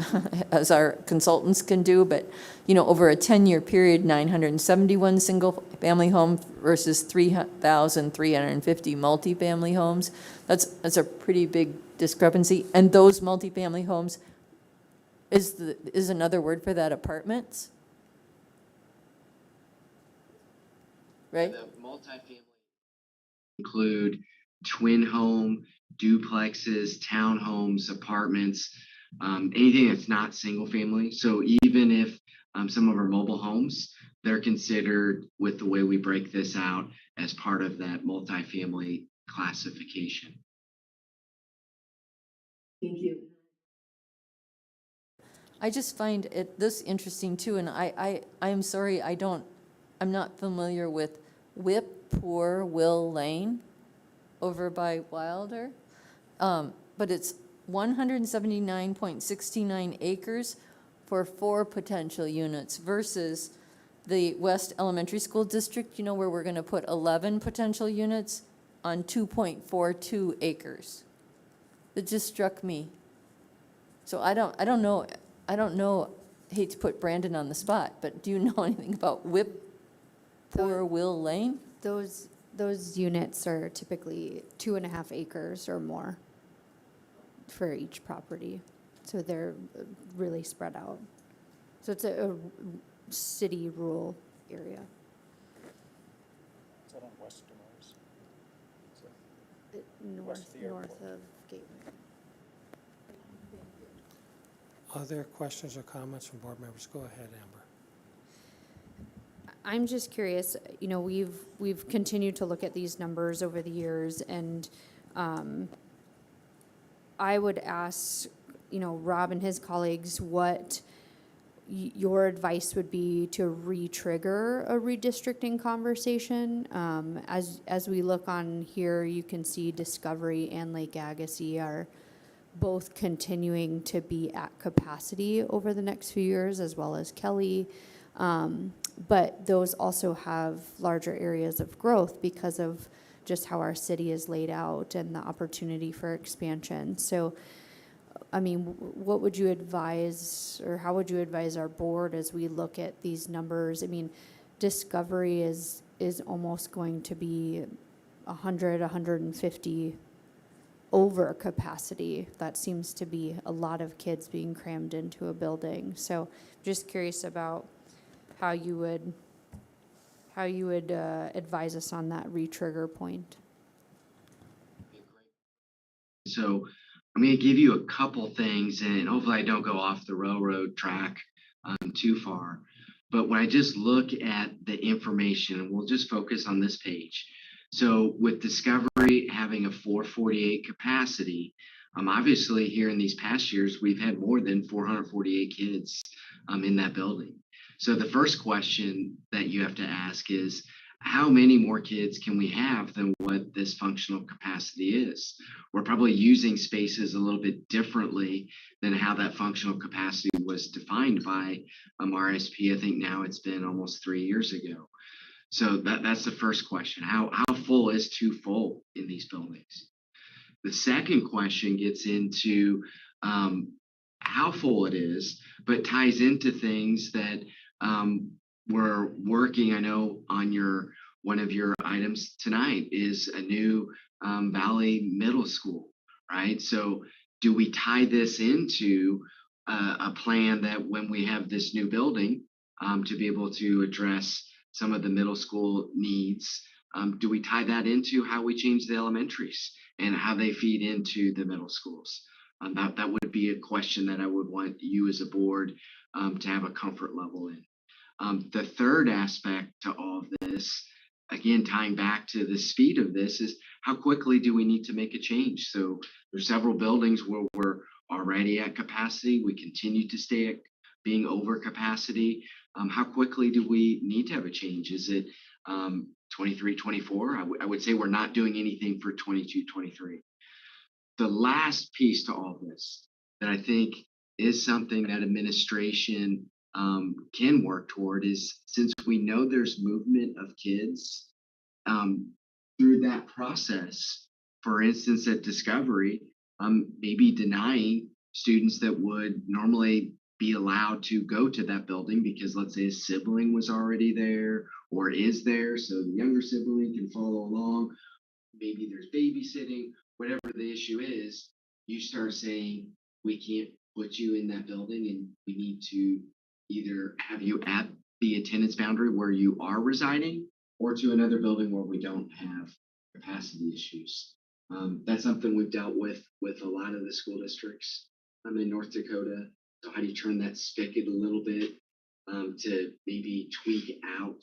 Speaker 9: as our consultants, can do, but, over a 10-year period, 971 single-family homes versus 3,350 multifamily homes. That's a pretty big discrepancy. And those multifamily homes, is another word for that apartments? Right?
Speaker 11: The multifamily include twin home, duplexes, townhomes, apartments, anything that's not single family. So even if some of our mobile homes, they're considered, with the way we break this out, as part of that multifamily classification.
Speaker 9: Thank you. I just find this interesting too, and I'm sorry, I'm not familiar with Whip-Poor Will Lane over by Wilder, but it's 179.69 acres for 4 potential units versus the West Elementary School District, where we're going to put 11 potential units on 2.42 acres. It just struck me. So I don't know, hate to put Brandon on the spot, but do you know anything about Whip-Poor Will Lane?
Speaker 10: Those units are typically 2.5 acres or more for each property. So they're really spread out. So it's a city rural area.
Speaker 2: Is that on West Demers?
Speaker 10: North of Gateway.
Speaker 1: Other questions or comments from board members? Go ahead, Amber.
Speaker 10: I'm just curious, we've continued to look at these numbers over the years, and I would ask, Rob and his colleagues what your advice would be to re-trigger a redistricting conversation. As we look on here, you can see Discovery and Lake Agassiz are both continuing to be at capacity over the next few years, as well as Kelly. But those also have larger areas of growth because of just how our city is laid out and the opportunity for expansion. So, what would you advise, or how would you advise our board as we look at these numbers? Discovery is almost going to be 100, 150 over capacity. That seems to be a lot of kids being crammed into a building. So just curious about how you would advise us on that re-trigger point.
Speaker 11: So I'm going to give you a couple things, and hopefully I don't go off the railroad track too far. But when I just look at the information, and we'll just focus on this page. So with Discovery having a 448 capacity, obviously here in these past years, we've had more than 448 kids in that building. So the first question that you have to ask is, how many more kids can we have than what this functional capacity is? We're probably using spaces a little bit differently than how that functional capacity was defined by RSP. I think now it's been almost 3 years ago. So that's the first question. How full is too full in these buildings? The second question gets into how full it is, but ties into things that we're working, I know, on one of your items tonight is a new Valley Middle School, right? So do we tie this into a plan that when we have this new building to be able to address some of the middle school needs, do we tie that into how we change the elementaries and how they feed into the middle schools? That would be a question that I would want you as a board to have a comfort level in. The third aspect to all of this, again, tying back to the speed of this, is how quickly do we need to make a change? So there's several buildings where we're already at capacity. We continue to stay at being over capacity. How quickly do we need to have a change? Is it 23, 24? I would say we're not doing anything for 22, 23. The last piece to all this that I think is something that administration can work toward is, since we know there's movement of kids through that process, for instance, at Discovery, maybe denying students that would normally be allowed to go to that building because, let's say, a sibling was already there or is there, so the younger sibling can follow along. Maybe there's babysitting, whatever the issue is, you start saying, we can't put you in that building and we need to either have you at the attendance boundary where you are residing or to another building where we don't have capacity issues. That's something we've dealt with a lot of the school districts in North Dakota. So how do you turn that spigot a little bit to maybe tweak out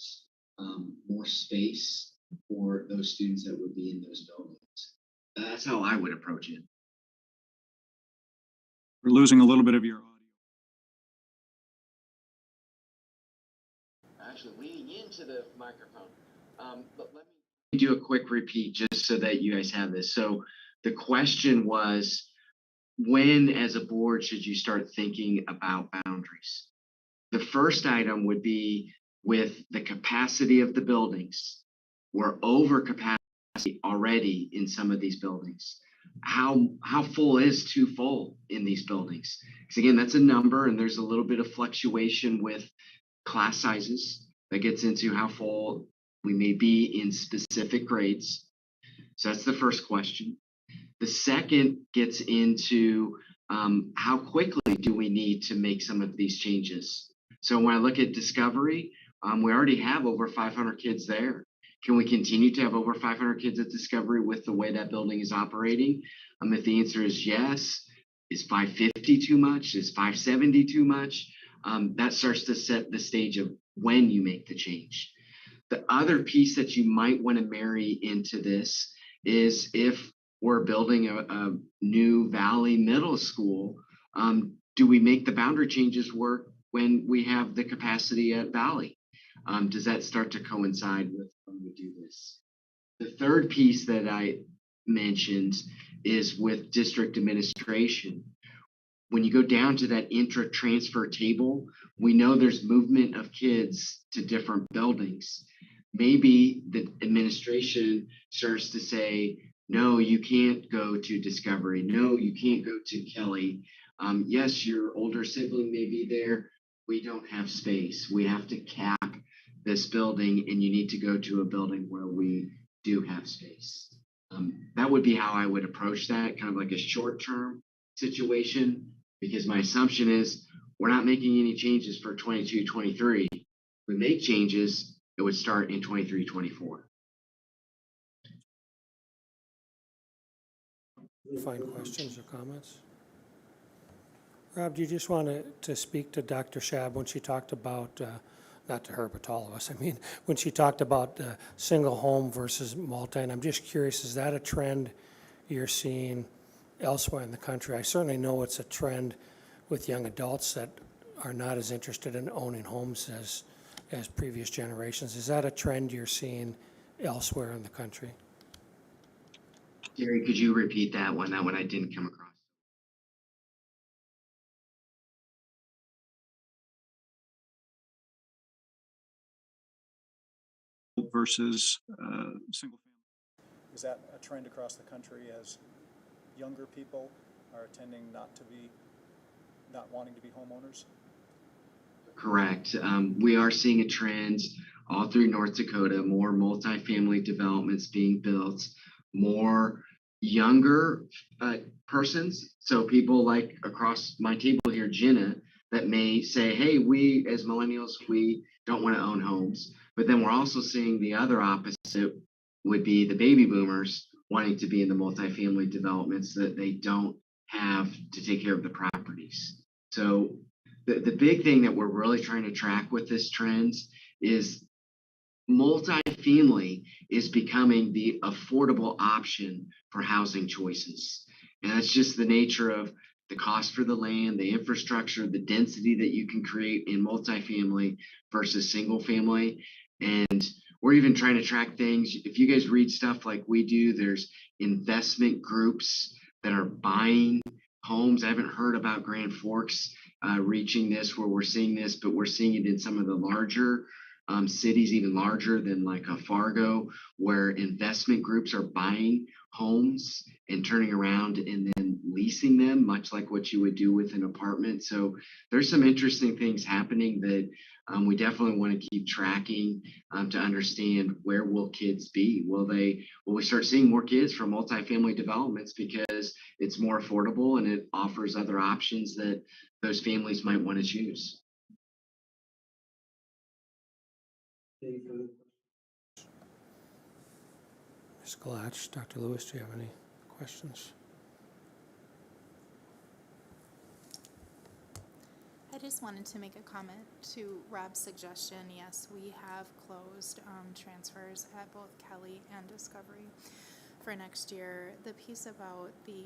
Speaker 11: more space for those students that would be in those buildings? That's how I would approach it.
Speaker 2: We're losing a little bit of your audio.
Speaker 11: Actually leaning into the microphone. But let me do a quick repeat just so that you guys have this. So the question was, when as a board should you start thinking about boundaries? The first item would be with the capacity of the buildings. We're over capacity already in some of these buildings. How full is too full in these buildings? Because again, that's a number and there's a little bit of fluctuation with class sizes that gets into how full we may be in specific grades. So that's the first question. The second gets into how quickly do we need to make some of these changes? So when I look at Discovery, we already have over 500 kids there. Can we continue to have over 500 kids at Discovery with the way that building is operating? If the answer is yes, is 550 too much? Is 570 too much? That starts to set the stage of when you make the change. The other piece that you might want to marry into this is if we're building a new Valley Middle School, do we make the boundary changes work when we have the capacity at Valley? Does that start to coincide with when we do this? The third piece that I mentioned is with district administration. When you go down to that intra-transfer table, we know there's movement of kids to different buildings. Maybe the administration starts to say, no, you can't go to Discovery. No, you can't go to Kelly. Yes, your older sibling may be there. We don't have space. We have to cap this building and you need to go to a building where we do have space. That would be how I would approach that, kind of like a short-term situation, because my assumption is we're not making any changes for 22, 23. If we make changes, it would start in 23, 24.
Speaker 1: Find questions or comments? Rob, do you just want to speak to Dr. Shab when she talked about, not to her, but to all of us, I mean, when she talked about single home versus multi, and I'm just curious, is that a trend you're seeing elsewhere in the country? I certainly know it's a trend with young adults that are not as interested in owning homes as previous generations. Is that a trend you're seeing elsewhere in the country?
Speaker 11: Gary, could you repeat that one? That one I didn't come across.
Speaker 2: Versus single family. Is that a trend across the country as younger people are tending not wanting to be homeowners?
Speaker 11: Correct. We are seeing a trend all through North Dakota, more multifamily developments being built, more younger persons. So people like across my table here, Jenna, that may say, hey, we as millennials, we don't want to own homes. But then we're also seeing the other opposite would be the baby boomers wanting to be in the multifamily developments that they don't have to take care of the properties. So the big thing that we're really trying to track with this trend is multifamily is becoming the affordable option for housing choices. And that's just the nature of the cost for the land, the infrastructure, the density that you can create in multifamily versus single family. And we're even trying to track things. If you guys read stuff like we do, there's investment groups that are buying homes. I haven't heard about Grand Forks reaching this where we're seeing this, but we're seeing it in some of the larger cities, even larger than like a Fargo, where investment groups are buying homes and turning around and then leasing them, much like what you would do with an apartment. So there's some interesting things happening that we definitely want to keep tracking to understand where will kids be. Will we start seeing more kids from multifamily developments because it's more affordable and it offers other options that those families might want to choose?
Speaker 1: Ms. Galach, Dr. Lewis, do you have any questions?
Speaker 15: I just wanted to make a comment to Rob's suggestion. Yes, we have closed transfers at both Kelly and Discovery for next year. The piece about the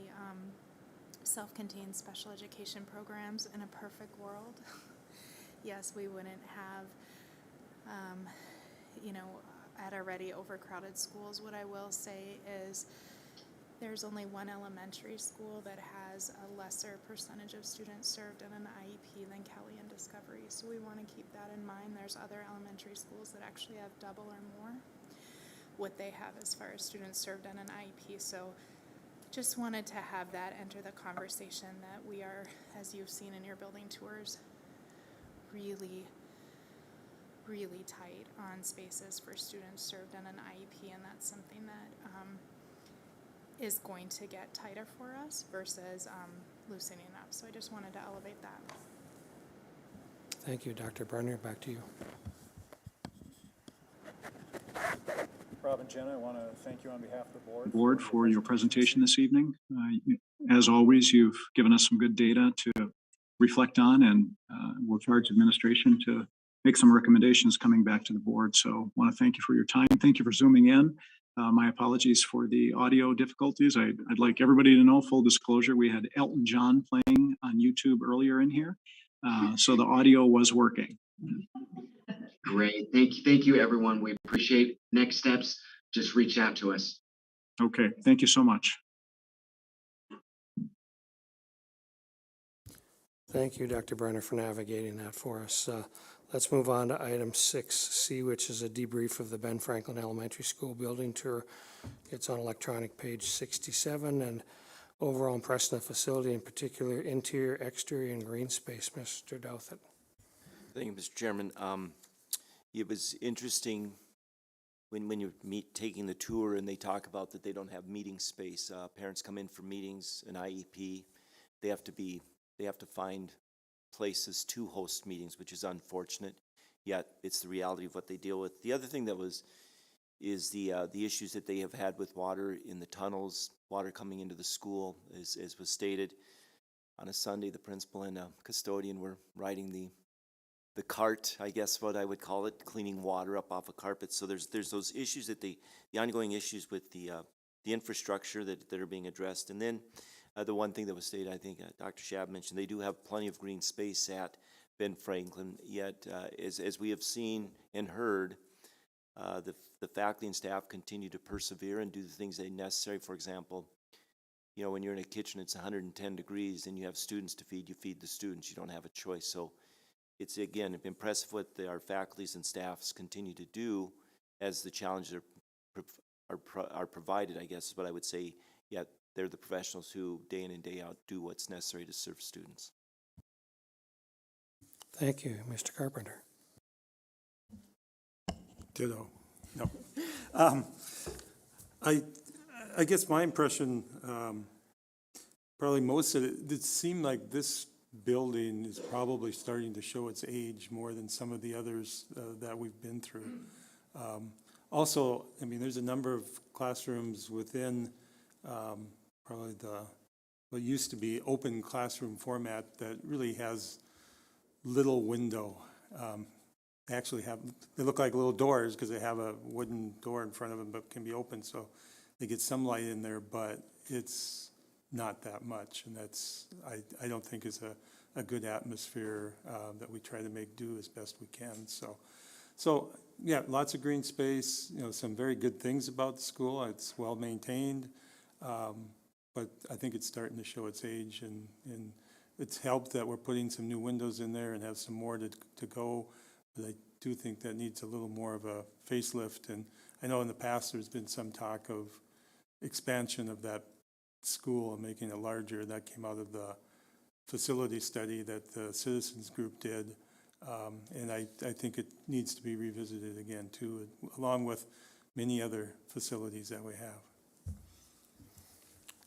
Speaker 15: self-contained special education programs, in a perfect world, yes, we wouldn't have, at already overcrowded schools. What I will say is there's only one elementary school that has a lesser percentage of students served in an IEP than Kelly and Discovery. So we want to keep that in mind. There's other elementary schools that actually have double or more what they have as far as students served in an IEP. So just wanted to have that enter the conversation that we are, as you've seen in your building tours, really tight on spaces for students served in an IEP, and that's something that is going to get tighter for us versus loosening up. So I just wanted to elevate that.
Speaker 1: Thank you, Dr. Brenner. Back to you.
Speaker 2: Rob and Jenna, I want to thank you on behalf of the board for your presentation this evening. As always, you've given us some good data to reflect on, and we'll charge administration to make some recommendations coming back to the board. So I want to thank you for your time. Thank you for zooming in. My apologies for the audio difficulties. I'd like everybody to know, full disclosure, we had Elton John playing on YouTube earlier in here. So the audio was working.
Speaker 11: Great. Thank you, everyone. We appreciate next steps. Just reach out to us.
Speaker 2: Okay. Thank you so much.
Speaker 1: Thank you, Dr. Brenner, for navigating that for us. Let's move on to item 6C, which is a debrief of the Ben Franklin Elementary School building tour. It's on electronic page 67, and overall impression of the facility, in particular interior, exterior, and green space. Mr. Douthit.
Speaker 8: Thank you, Mr. Chairman. It was interesting when you taking the tour and they talk about that they don't have meeting space. Parents come in for meetings, an IEP. They have to find places to host meetings, which is unfortunate, yet it's the reality of what they deal with. The other thing that was is the issues that they have had with water in the tunnels, water coming into the school, as was stated. On a Sunday, the principal and a custodian were riding the cart, I guess what I would call it, cleaning water up off a carpet. So there's those issues that the ongoing issues with the infrastructure that are being addressed. And then the one thing that was stated, I think Dr. Shab mentioned, they do have plenty of green space at Ben Franklin, yet as we have seen and heard, the faculty and staff continue to persevere and do the things that are necessary. For example, you know, when you're in a kitchen, it's 110 degrees and you have students to feed, you feed the students, you don't have a choice. So it's, again, impressive what our faculties and staffs continue to do as the challenges are provided, I guess is what I would say. Yet they're the professionals who day in and day out do what's necessary to serve students.
Speaker 1: Thank you, Mr. Carpenter.
Speaker 16: Ditto. No. I guess my impression, probably most of it seemed like this building is probably starting to show its age more than some of the others that we've been through. Also, I mean, there's a number of classrooms within probably what used to be open classroom format that really has little window. They look like little doors because they have a wooden door in front of them, but can be open, so they get some light in there, but it's not that much, and that's, I don't think is a good atmosphere that we try to make do as best we can. So yeah, lots of green space, you know, some very good things about the school. It's well maintained, but I think it's starting to show its age, and it's helped that we're putting some new windows in there and have some more to go. But I do think that needs a little more of a facelift. And I know in the past there's been some talk of expansion of that school and making it larger. That came out of the facility study that the citizens group did. And I think it needs to be revisited again too, along with many other facilities that we have.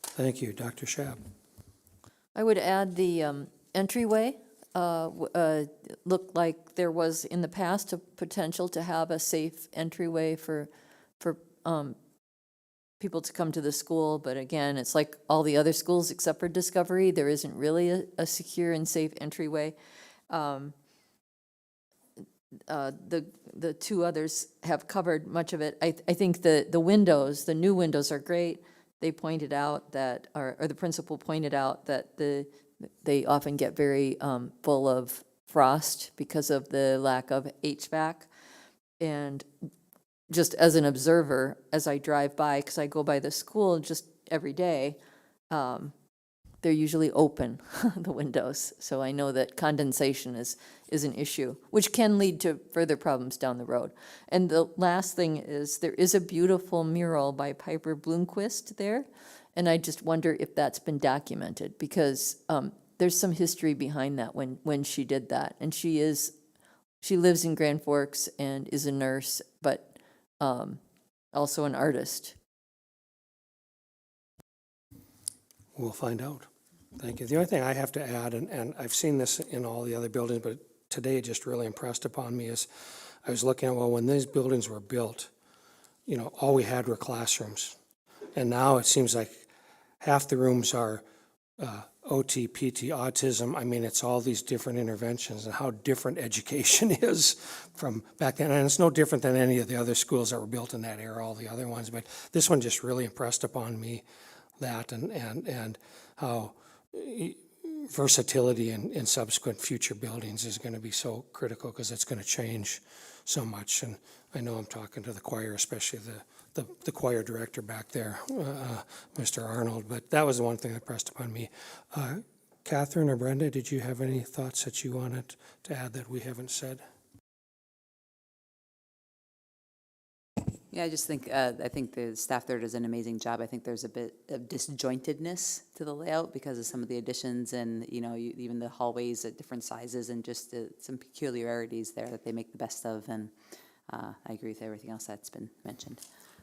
Speaker 1: Thank you, Dr. Shab.
Speaker 9: I would add the entryway. Looked like there was in the past a potential to have a safe entryway for people to come to the school, but again, it's like all the other schools except for Discovery. There isn't really a secure and safe entryway. The two others have covered much of it. I think the windows, the new windows are great. They pointed out that, or the principal pointed out that they often get very full of frost because of the lack of HVAC. And just as an observer, as I drive by, because I go by the school just every day, they're usually open, the windows. So I know that condensation is an issue, which can lead to further problems down the road. And the last thing is there is a beautiful mural by Piper Bloomquist there. And I just wonder if that's been documented, because there's some history behind that when she did that. And she lives in Grand Forks and is a nurse, but also an artist.
Speaker 1: We'll find out. Thank you. The only thing I have to add, and I've seen this in all the other buildings, but today it just really impressed upon me, is I was looking at, well, when these buildings were built, you know, all we had were classrooms. And now it seems like half the rooms are OT, PT, autism. I mean, it's all these different interventions and how different education is from back then. And it's no different than any of the other schools that were built in that era, all the other ones. But this one just really impressed upon me that and how versatility in subsequent future buildings is going to be so critical, because it's going to change so much. And I know I'm talking to the choir, especially the choir director back there, Mr. Arnold, but that was the one thing that pressed upon me. Catherine or Brenda, did you have any thoughts that you wanted to add that we haven't said?
Speaker 17: Yeah, I just think, I think the staff there does an amazing job. I think there's a bit of disjointedness to the layout because of some of the additions and, you know, even the hallways at different sizes and just some peculiarities there that they make the best of. And I agree with everything else that's been mentioned.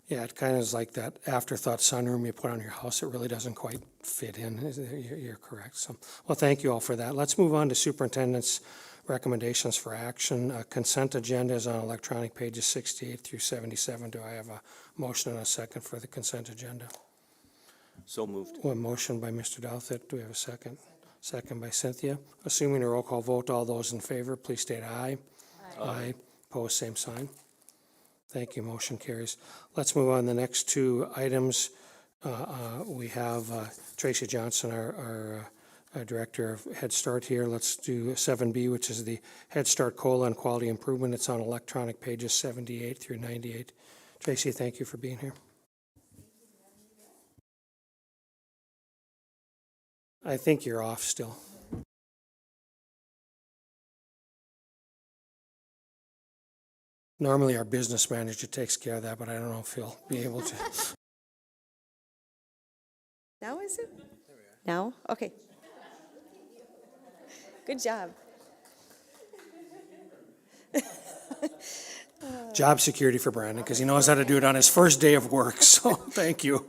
Speaker 1: Yeah, it kind of is like that afterthought sunroom you put on your house. It really doesn't quite fit in. You're correct. So, well, thank you all for that. Let's move on to Superintendent's recommendations for action. Consent agenda is on electronic pages 68 through 77. Do I have a motion and a second for the consent agenda?
Speaker 8: So moved.
Speaker 1: One motion by Mr. Douthit. Do we have a second? Second by Cynthia. Assuming a roll call vote, all those in favor, please state aye. Aye. Opposed, same sign. Thank you. Motion carries. Let's move on to the next two items. We have Tracy Johnson, our Director of Head Start here. Let's do 7B, which is the Head Start COLA and Quality Improvement. It's on electronic pages 78 through 98. Tracy, thank you for being here. I think you're off still. Normally, our business manager takes care of that, but I don't know if he'll be able to.
Speaker 18: Now is it? Now? Okay. Good job.
Speaker 1: Job security for Brandon, because he knows how to do it on his first day of work, so thank you.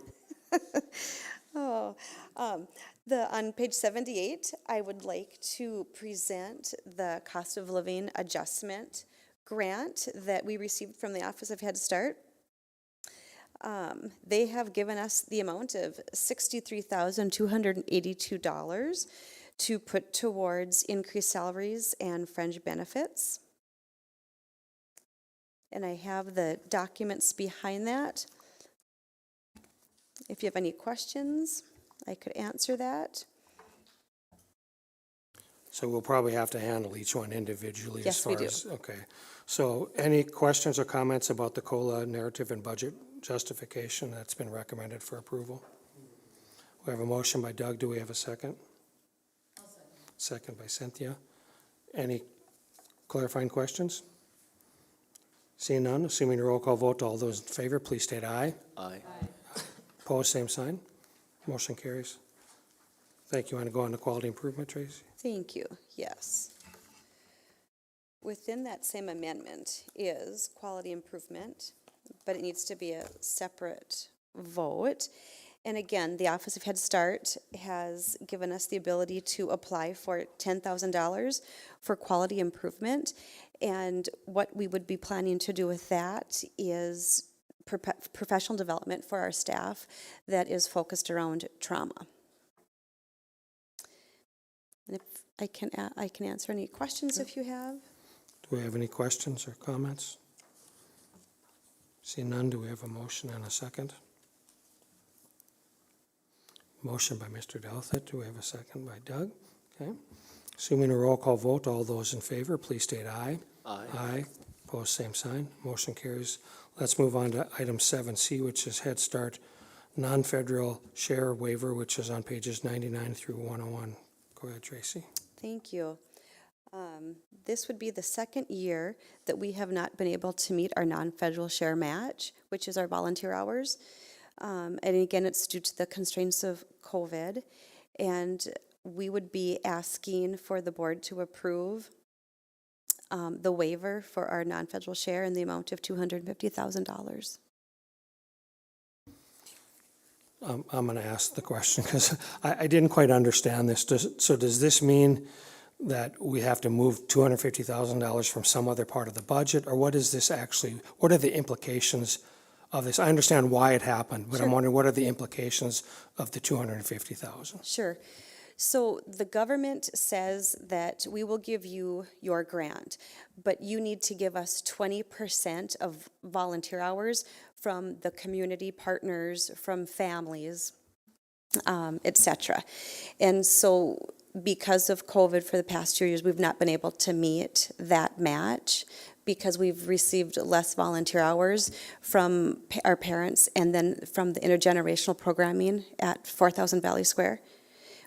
Speaker 18: On page 78, I would like to present the cost of living adjustment grant that we received from the Office of Head Start. They have given us the amount of $63,282 to put towards increased salaries and fringe benefits. And I have the documents behind that. If you have any questions, I could answer that.
Speaker 1: So we'll probably have to handle each one individually
Speaker 18: Yes,
Speaker 1: as far
Speaker 18: we do.
Speaker 1: as, okay. So any questions or comments about the COLA narrative and budget justification that's been recommended for approval? We have a motion by Doug. Do we have a second? Second by Cynthia. Any clarifying questions? Seeing none, assuming a roll call vote, all those in favor, please state aye.
Speaker 8: Aye.
Speaker 1: Opposed, same sign. Motion carries. Thank you. Want to go on to quality improvement, Tracy?
Speaker 18: Thank you, yes. Within that same amendment is quality improvement, but it needs to be a separate vote. And again, the Office of Head Start has given us the ability to apply for $10,000 for quality improvement. And what we would be planning to do with that is professional development for our staff that is focused around trauma. And if I can answer any questions if you have.
Speaker 1: Do we have any questions or comments? See none, do we have a motion and a second? Motion by Mr. Douthit. Do we have a second by Doug? Okay. Assuming a roll call vote, all those in favor, please state aye.
Speaker 8: Aye.
Speaker 1: Aye. Opposed, same sign. Motion carries. Let's move on to item 7C, which is Head Start non-federal share waiver, which is on pages 99 through 101. Go ahead, Tracy.
Speaker 18: Thank you. This would be the second year that we have not been able to meet our non-federal share match, which is our volunteer hours. And again, it's due to the constraints of COVID. And we would be asking for the board to approve the waiver for our non-federal share in the amount of $250,000.
Speaker 1: I'm going to ask the question because I didn't quite understand this. So does this mean that we have to move $250,000 from some other part of the budget, or what is this actually? What are the implications of this? I understand why it happened, but
Speaker 18: Sure.
Speaker 1: I'm wondering what are the implications of the $250,000?
Speaker 18: Sure. So the government says that we will give you your grant, but you need to give us 20% of volunteer hours from the community partners, from families, et cetera. And so because of COVID for the past 2 years, we've not been able to meet that match because we've received less volunteer hours from our parents and then from the intergenerational programming at 4000 Valley Square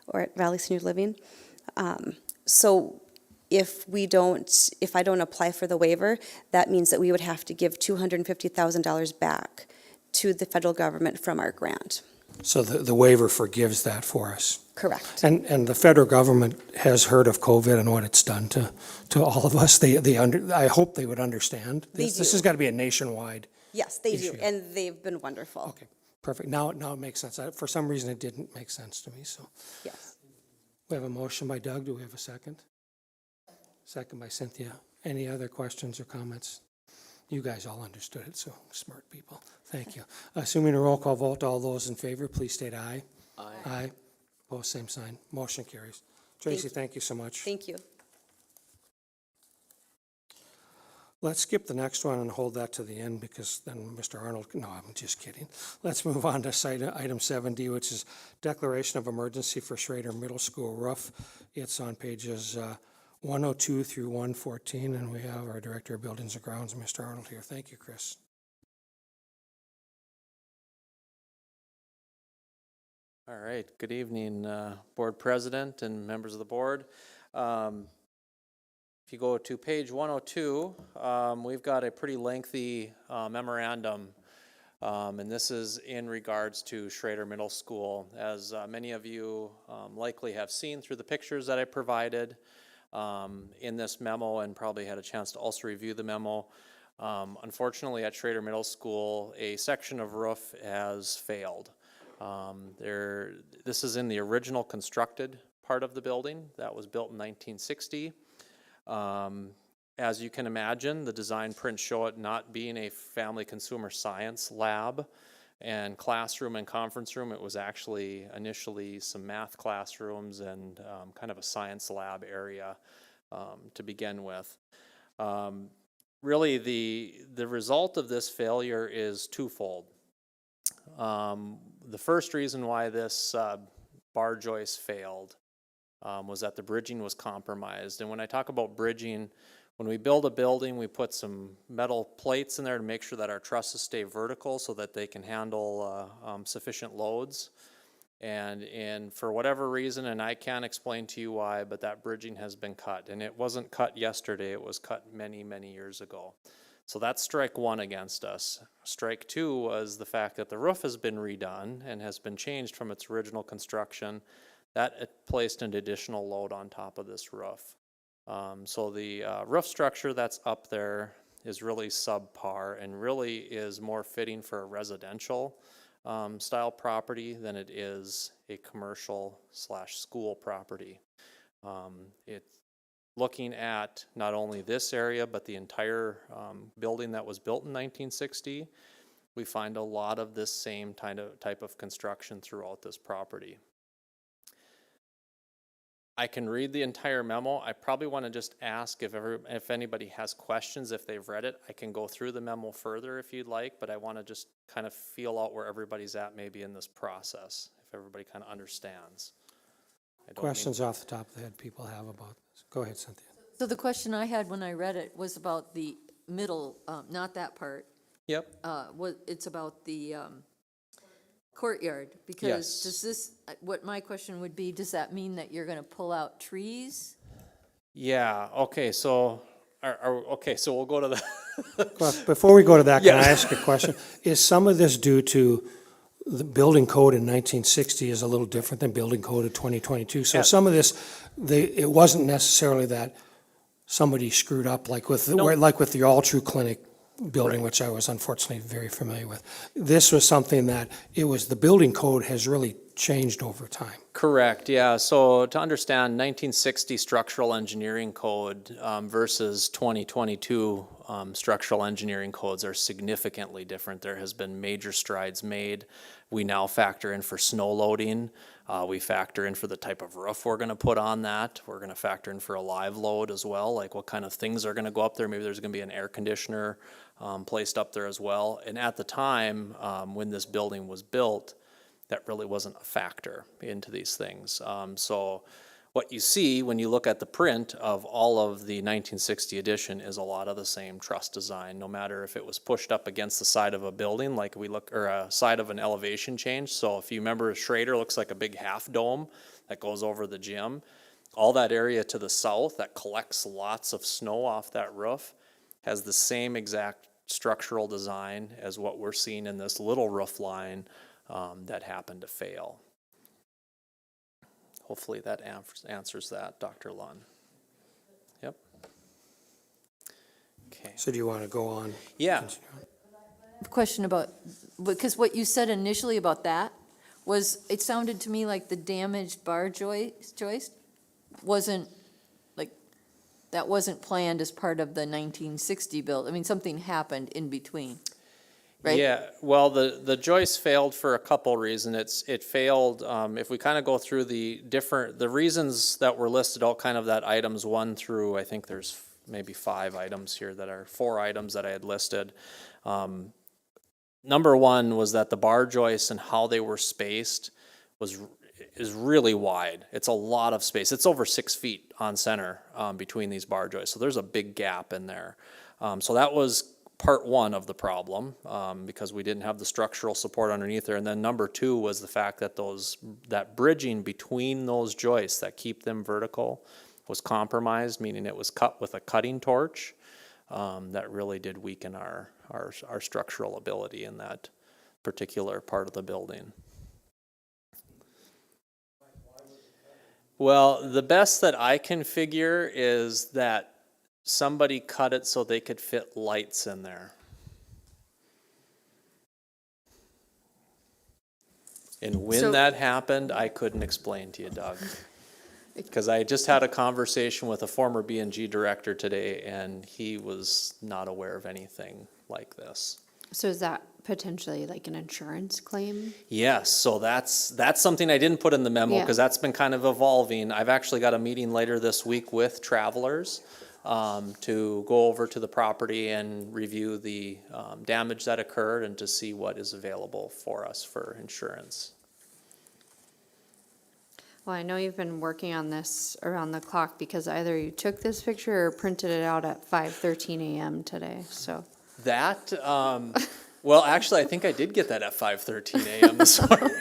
Speaker 18: or at Valley Senior Living. So if I don't apply for the waiver, that means that we would have to give $250,000 back to the federal government from our grant.
Speaker 1: So the waiver forgives that for us.
Speaker 18: Correct.
Speaker 1: And the federal government has heard of COVID and what it's done to all of us. I hope they would understand. This has got to be a nationwide.
Speaker 18: Yes, they
Speaker 1: issue.
Speaker 18: do, and they've been wonderful.
Speaker 1: Okay, perfect. Now it makes sense. For some reason, it didn't make sense to me, so.
Speaker 18: Yes.
Speaker 1: We have a motion by Doug. Do we have a second? Second by Cynthia. Any other questions or comments? You guys all understood it, so smart people. Thank you. Assuming a roll call vote, all those in favor, please state aye.
Speaker 8: Aye.
Speaker 1: Aye. Opposed, same sign. Motion carries. Tracy, thank you so much.
Speaker 18: Thank you.
Speaker 1: Let's skip the next one and hold that to the end because then Mr. Arnold, no, I'm just kidding. Let's move on to item 7D, which is Declaration of Emergency for Schrader Middle School roof. It's on pages 102 through 114, and we have our Director of Buildings and Grounds, Mr. Arnold, here. Thank you, Chris.
Speaker 19: All right, good evening, Board President and members of the board. If you go to page 102, we've got a pretty lengthy memorandum, and this is in regards to Schrader Middle School. As many of you likely have seen through the pictures that I provided in this memo and probably had a chance to also review the memo, unfortunately at Schrader Middle School, a section of roof has failed. This is in the original constructed part of the building that was built in 1960. As you can imagine, the design prints show it not being a family consumer science lab and classroom and conference room. It was actually initially some math classrooms and kind of a science lab area to begin with. Really, the result of this failure is twofold. The first reason why this bar joist failed was that the bridging was compromised. And when I talk about bridging, when we build a building, we put some metal plates in there to make sure that our trusses stay vertical so that they can handle sufficient loads. And for whatever reason, and I can't explain to you why, but that bridging has been cut. And it wasn't cut yesterday, it was cut many, many years ago. So that's strike one against us. Strike two was the fact that the roof has been redone and has been changed from its original construction. That placed an additional load on top of this roof. So the roof structure that's up there is really subpar and really is more fitting for a residential style property than it is a commercial / school property. It's looking at not only this area but the entire building that was built in 1960, we find a lot of this same type of construction throughout this property. I can read the entire memo. I probably want to just ask if anybody has questions, if they've read it. I can go through the memo further if you'd like, but I want to just kind of feel out where everybody's at maybe in this process, if everybody kind of understands.
Speaker 1: Questions off the top of the head people have about this? Go ahead, Cynthia.
Speaker 9: So the question I had when I read it was about the middle, not that part.
Speaker 19: Yep.
Speaker 9: It's about the courtyard, because
Speaker 19: Yes.
Speaker 9: does this, what my question would be, does that mean that you're gonna pull out trees?
Speaker 19: Yeah, okay, so so we'll go to the
Speaker 1: Well, before we go to that, can I
Speaker 19: Yeah.
Speaker 1: ask a question? Is some of this due to the building code in 1960 is a little different than building code of 2022? So
Speaker 19: Yeah.
Speaker 1: some of this, it wasn't necessarily that somebody screwed up like with the All True Clinic building, which I was unfortunately very familiar with. This was something that the building code has really changed over time.
Speaker 19: Correct, yeah. So to understand, 1960 structural engineering code versus 2022 structural engineering codes are significantly different. There has been major strides made. We now factor in for snow loading. We factor in for the type of roof we're going to put on that. We're going to factor in for a live load as well, like what kind of things are going to go up there. Maybe there's going to be an air conditioner placed up there as well. And at the time when this building was built, that really wasn't a factor into these things. So what you see when you look at the print of all of the 1960 edition is a lot of the same truss design, no matter if it was pushed up against the side of a building, like or a side of an elevation change. So if you remember, Schrader looks like a big half dome that goes over the gym. All that area to the south that collects lots of snow off that roof has the same exact structural design as what we're seeing in this little roof line that happened to fail. Hopefully that answers that, Dr. Lunn. Yep. Okay.
Speaker 1: So do you want to go on?
Speaker 19: Yeah.
Speaker 9: Question about, because what you said initially about that was, it sounded to me like the damaged bar joist wasn't, like, that wasn't planned as part of the 1960 build. I mean, something happened in between, right?
Speaker 19: Yeah, well, the joist failed for a couple reasons. It failed, if we kind of go through the reasons that were listed out, kind of that items 1 through, I think there's maybe 5 items here that are 4 items that I had listed. Number 1 was that the bar joists and how they were spaced is really wide. It's a lot of space. It's over 6 feet on center between these bar joists. So there's a big gap in there. So that was part 1 of the problem because we didn't have the structural support underneath there. And then number 2 was the fact that that bridging between those joists that keep them vertical was compromised, meaning it was cut with a cutting torch. That really did weaken our structural ability in that particular part of the building. Well, the best that I can figure is that somebody cut it so they could fit lights in there. And when that happened, I couldn't explain to you, Doug. Because I just had a conversation with a former B&G director today, and he was not aware of anything like this.
Speaker 10: So is that potentially like an insurance claim?
Speaker 19: Yes, so that's something I didn't put in the memo because that's been kind of evolving. I've actually got a meeting later this week with Travelers to go over to the property and review the damage that occurred and to see what is available for us for insurance.
Speaker 10: Well, I know you've been working on this around the clock because either you took this picture or printed it out at 5:13 a.m. today, so.
Speaker 19: That, well, actually, I think I did get that at 5:13 a.m. this morning.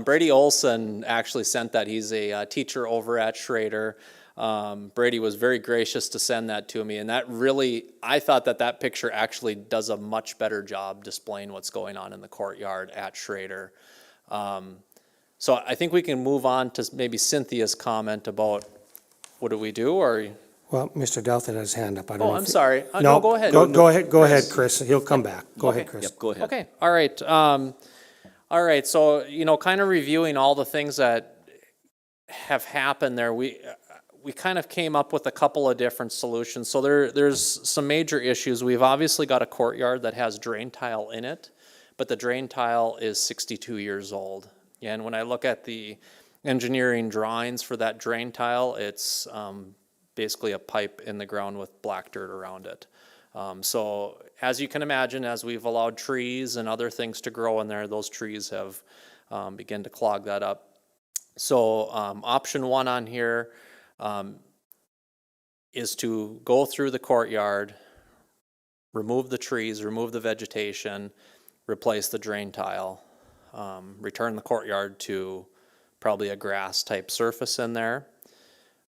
Speaker 19: Brady Olson actually sent that. He's a teacher over at Schrader. Brady was very gracious to send that to me, and that really, I thought that picture actually does a much better job displaying what's going on in the courtyard at Schrader. So I think we can move on to maybe Cynthia's comment about what do we do, or?
Speaker 1: Well, Mr. Douthit has his hand up. I don't know
Speaker 19: I'm
Speaker 1: if
Speaker 19: sorry.
Speaker 1: No,
Speaker 19: go ahead.
Speaker 1: Go ahead, Chris. He'll come back. Go ahead, Chris.
Speaker 8: Yep, go ahead.
Speaker 19: Okay, all right. All right, so, kind of reviewing all the things that have happened there, we kind of came up with a couple of different solutions. So there's some major issues. We've obviously got a courtyard that has drain tile in it, but the drain tile is 62 years old. And when I look at the engineering drawings for that drain tile, it's basically a pipe in the ground with black dirt around it. So as you can imagine, as we've allowed trees and other things to grow in there, those trees have begun to clog that up. So option 1 on here is to go through the courtyard, remove the trees, remove the vegetation, replace the drain tile, return the courtyard to probably a grass type surface in there.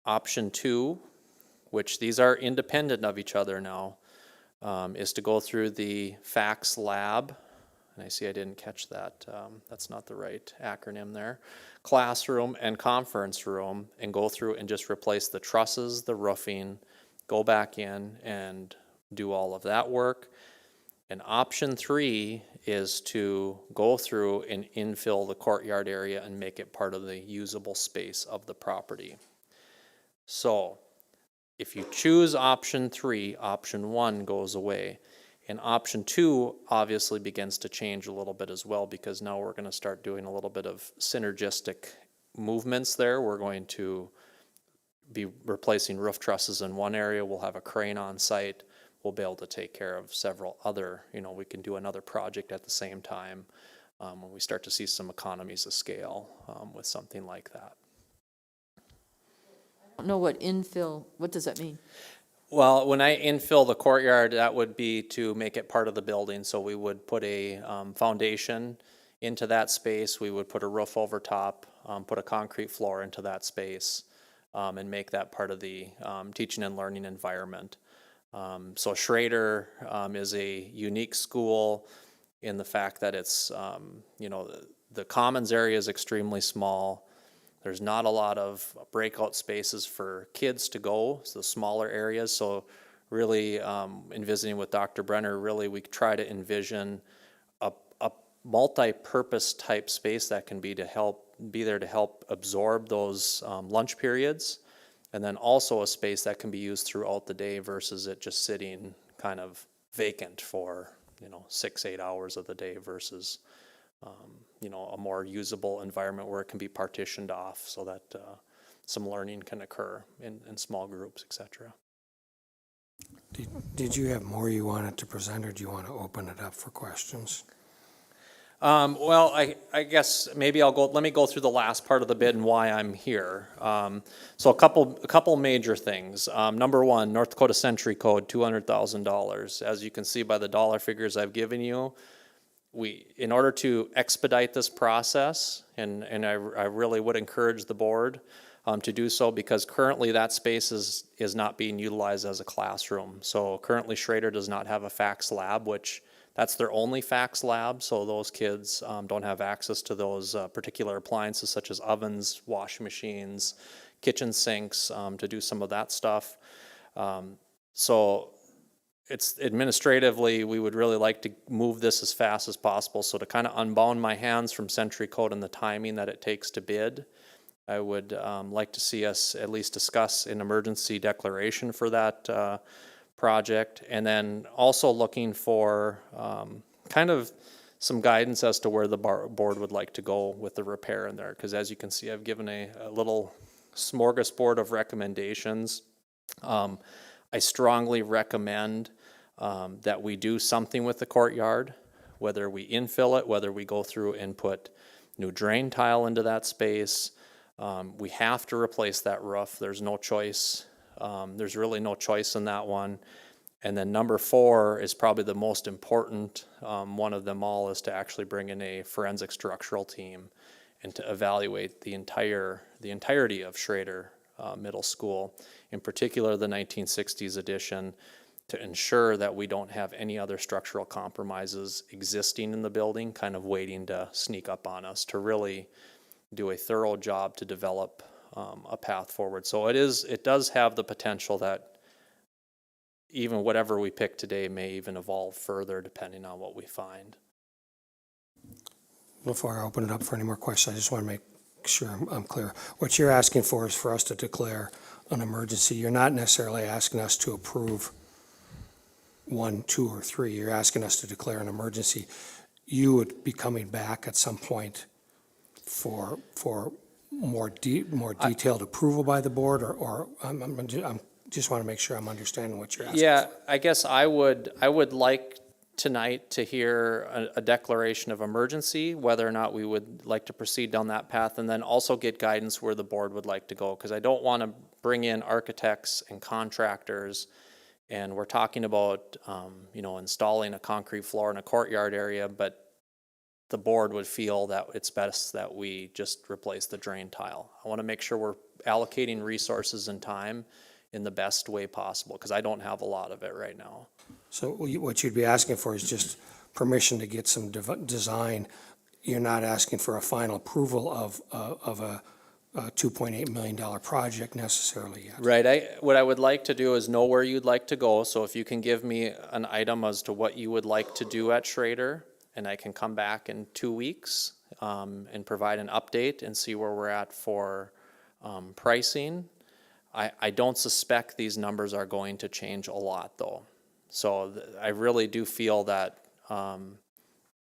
Speaker 19: Option 2, which these are independent of each other now, is to go through the FACS lab, and I see I didn't catch that, that's not the right acronym there, classroom and conference room, and go through and just replace the trusses, the roofing, go back in and do all of that work. And option 3 is to go through and infill the courtyard area and make it part of the usable space of the property. So if you choose option 3, option 1 goes away. And option 2 obviously begins to change a little bit as well, because now we're going to start doing a little bit of synergistic movements there. We're going to be replacing roof trusses in one area. We'll have a crane on site. We'll be able to take care of several other, we can do another project at the same time when we start to see some economies of scale with something like that.
Speaker 9: I don't know what does that mean?
Speaker 19: Well, when I infill the courtyard, that would be to make it part of the building. So we would put a foundation into that space. We would put a roof over top, put a concrete floor into that space, and make that part of the teaching and learning environment. So Schrader is a unique school in the fact that it's, the commons area is extremely small. There's not a lot of breakout spaces for kids to go, so smaller areas. So really, in visiting with Dr. Brenner, really we try to envision a multi-purpose type space that can be there to help absorb those lunch periods, And then also a space that can be used throughout the day versus it just sitting kind of vacant for, 6-8 hours of the day versus, a more usable environment where it can be partitioned off so that some learning can occur in small groups, et cetera.
Speaker 1: Did you have more you wanted to present, or do you want to open it up for questions?
Speaker 19: Well, I guess maybe let me go through the last part of the bid and why I'm here. So a couple major things. Number one, North Dakota Century Code, $200,000. As you can see by the dollar figures I've given you, in order to expedite this process, and I really would encourage the board to do so, because currently that space is not being utilized as a classroom. So currently Schrader does not have a fax lab, which that's their only fax lab, so those kids don't have access to those particular appliances such as ovens, washing machines, kitchen sinks to do some of that stuff. So it's administratively, we would really like to move this as fast as possible. So to kind of unbound my hands from Century Code and the timing that it takes to bid, I would like to see us at least discuss an emergency declaration for that project, and then also looking for kind of some guidance as to where the board would like to go with the repair in there, because as you can see, I've given a little smorgasbord of recommendations. I strongly recommend that we do something with the courtyard, whether we infill it, whether we go through and put new drain tile into that space. We have to replace that roof. There's no choice. There's really no choice in that one. And then number 4 is probably the most important one of them all, is to actually bring in a forensic structural team and to evaluate the entirety of Schrader Middle School, in particular the 1960s edition, to ensure that we don't have any other structural compromises existing in the building, kind of waiting to sneak up on us, to really do a thorough job to develop a path forward. So it does have the potential that even whatever we pick today may even evolve further depending on what we find.
Speaker 1: Before I open it up for any more questions, I just want to make sure I'm clear. What you're asking for is for us to declare an emergency. You're not necessarily asking us to approve 1, 2, or 3. You're asking us to declare an emergency. You would be coming back at some point for more detailed approval by the board, or I'm just want to make sure I'm understanding what you're asking.
Speaker 19: Yeah, I guess I would like tonight to hear a declaration of emergency, whether or not we would like to proceed down that path, and then also get guidance where the board would like to go, because I don't want to bring in architects and contractors, and we're talking about installing a concrete floor in a courtyard area, but the board would feel that it's best that we just replace the drain tile. I want to make sure we're allocating resources and time in the best way possible, because I don't have a lot of it right now.
Speaker 1: So what you'd be asking for is just permission to get some design. You're not asking for a final approval of a $2.8 million project necessarily yet.
Speaker 19: Right. What I would like to do is know where you'd like to go. So if you can give me an item as to what you would like to do at Schrader, and I can come back in 2 weeks and provide an update and see where we're at for pricing. I don't suspect these numbers are going to change a lot, though. So I really do feel that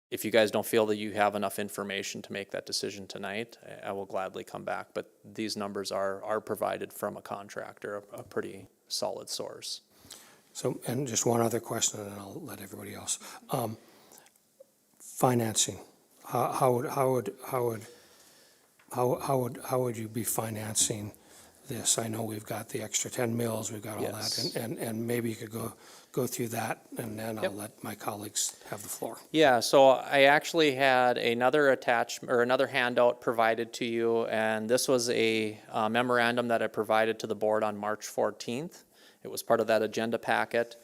Speaker 19: if you guys don't feel that you have enough information to make that decision tonight, I will gladly come back. But these numbers are provided from a contractor, a pretty solid source.
Speaker 1: So, and just one other question, and then I'll let everybody else. Financing. How would you be financing this? I know we've got the extra 10 mills, we've got all that, and maybe you could go through that, and then I'll let my colleagues have the floor.
Speaker 19: Yeah, so I actually had another handout provided to you, and this was a memorandum that I provided to the board on March 14th. It was part of that agenda packet,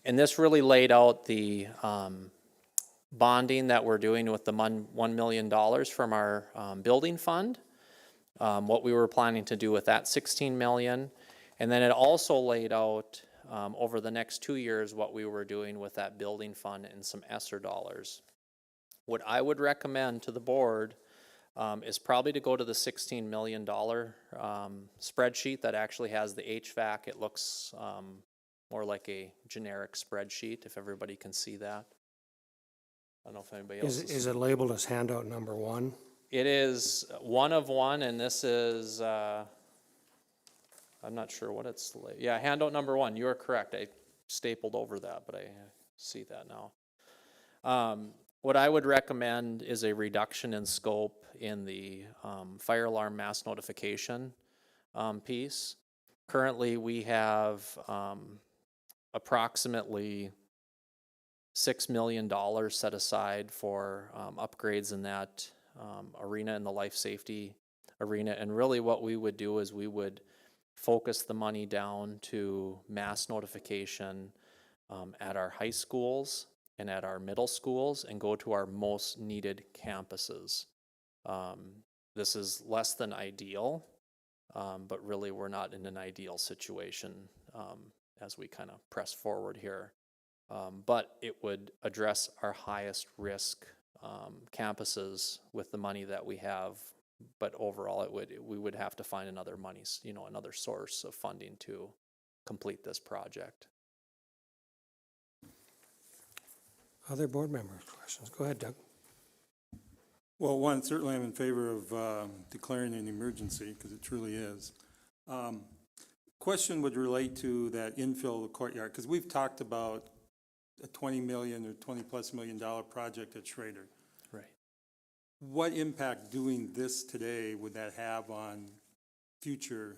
Speaker 19: and this really laid out the bonding that we're doing with the $1 million from our building fund, what we were planning to do with that $16 million, and then it also laid out over the next 2 years what we were doing with that building fund and some ESSER dollars. What I would recommend to the board is probably to go to the $16 million spreadsheet that actually has the HVAC. It looks more like a generic spreadsheet, if everybody can see that. I don't know if anybody else
Speaker 1: Is it labeled as handout number 1?
Speaker 19: It is one of one, and this is, I'm not sure what it's, yeah, handout number 1. You are correct. I stapled over that, but I see that now. What I would recommend is a reduction in scope in the fire alarm mass notification piece. Currently, we have approximately $6 million set aside for upgrades in that arena, in the life safety arena. And really what we would do is we would focus the money down to mass notification at our high schools and at our middle schools, and go to our most needed campuses. This is less than ideal, but really we're not in an ideal situation as we kind of press forward here. But it would address our highest risk campuses with the money that we have. But overall, we would have to find another another source of funding to complete this project.
Speaker 1: Other board members' questions? Go ahead, Doug.
Speaker 16: Well, one, certainly I'm in favor of declaring an emergency, because it truly is. Question would relate to that infill the courtyard, because we've talked about a $20 million or $20+ million project at Schrader.
Speaker 19: Right.
Speaker 16: What impact doing this today would that have on future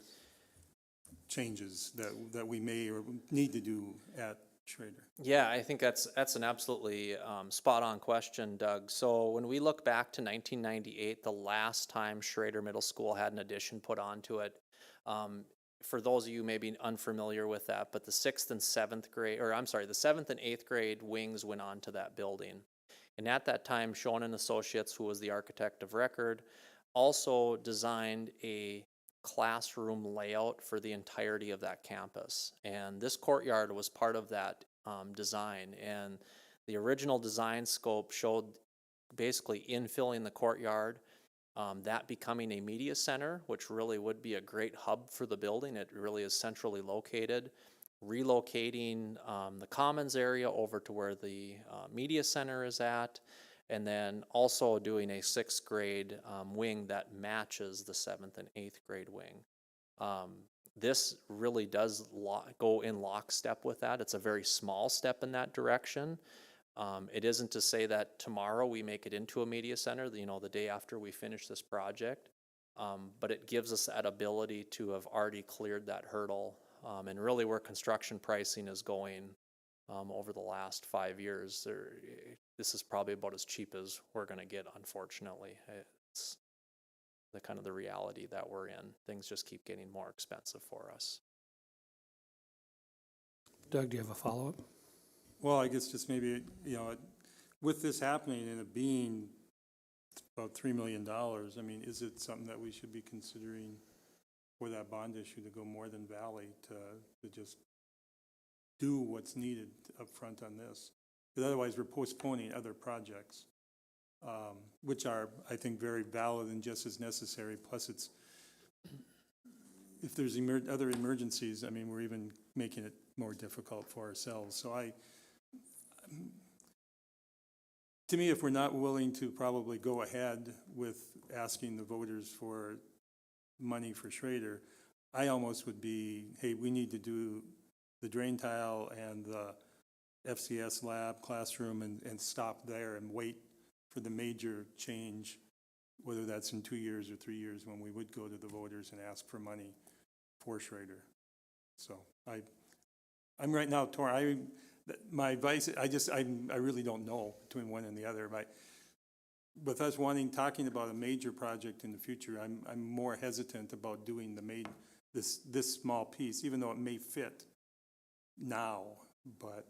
Speaker 16: changes that we may or need to do at Schrader?
Speaker 19: Yeah, I think that's an absolutely spot-on question, Doug. So when we look back to 1998, the last time Schrader Middle School had an addition put onto it, for those of you maybe unfamiliar with that, but the 6th and 7th grade, or I'm sorry, the 7th and 8th grade wings went onto that building. And at that time, Schoen & Associates, who was the architect of record, also designed a classroom layout for the entirety of that campus. And this courtyard was part of that design. And the original design scope showed basically infilling the courtyard, that becoming a media center, which really would be a great hub for the building. It really is centrally located. Relocating the commons area over to where the media center is at, and then also doing a 6th grade wing that matches the 7th and 8th grade wing. This really does go in lockstep with that. It's a very small step in that direction. It isn't to say that tomorrow we make it into a media center, the day after we finish this project, but it gives us that ability to have already cleared that hurdle. And really where construction pricing is going over the last 5 years, this is probably about as cheap as we're going to get, unfortunately. It's the kind of the reality that we're in. Things just keep getting more expensive for us.
Speaker 1: Doug, do you have a follow-up?
Speaker 16: Well, I guess just maybe, with this happening and it being about $3 million, I mean, is it something that we should be considering for that bond issue to go more than Valley to just do what's needed up front on this? Because otherwise we're postponing other projects, which are, I think, very valid and just as necessary. Plus if there's other emergencies, I mean, we're even making it more difficult for ourselves. So to me, if we're not willing to probably go ahead with asking the voters for money for Schrader, I almost would be, hey, we need to do the drain tile and the FCS lab classroom and stop there and wait for the major change, whether that's in 2 years or 3 years, when we would go to the voters and ask for money for Schrader. So I'm right now torn. My advice, I really don't know between one and the other. With us talking about a major project in the future, I'm more hesitant about doing this small piece, even though it may fit now, but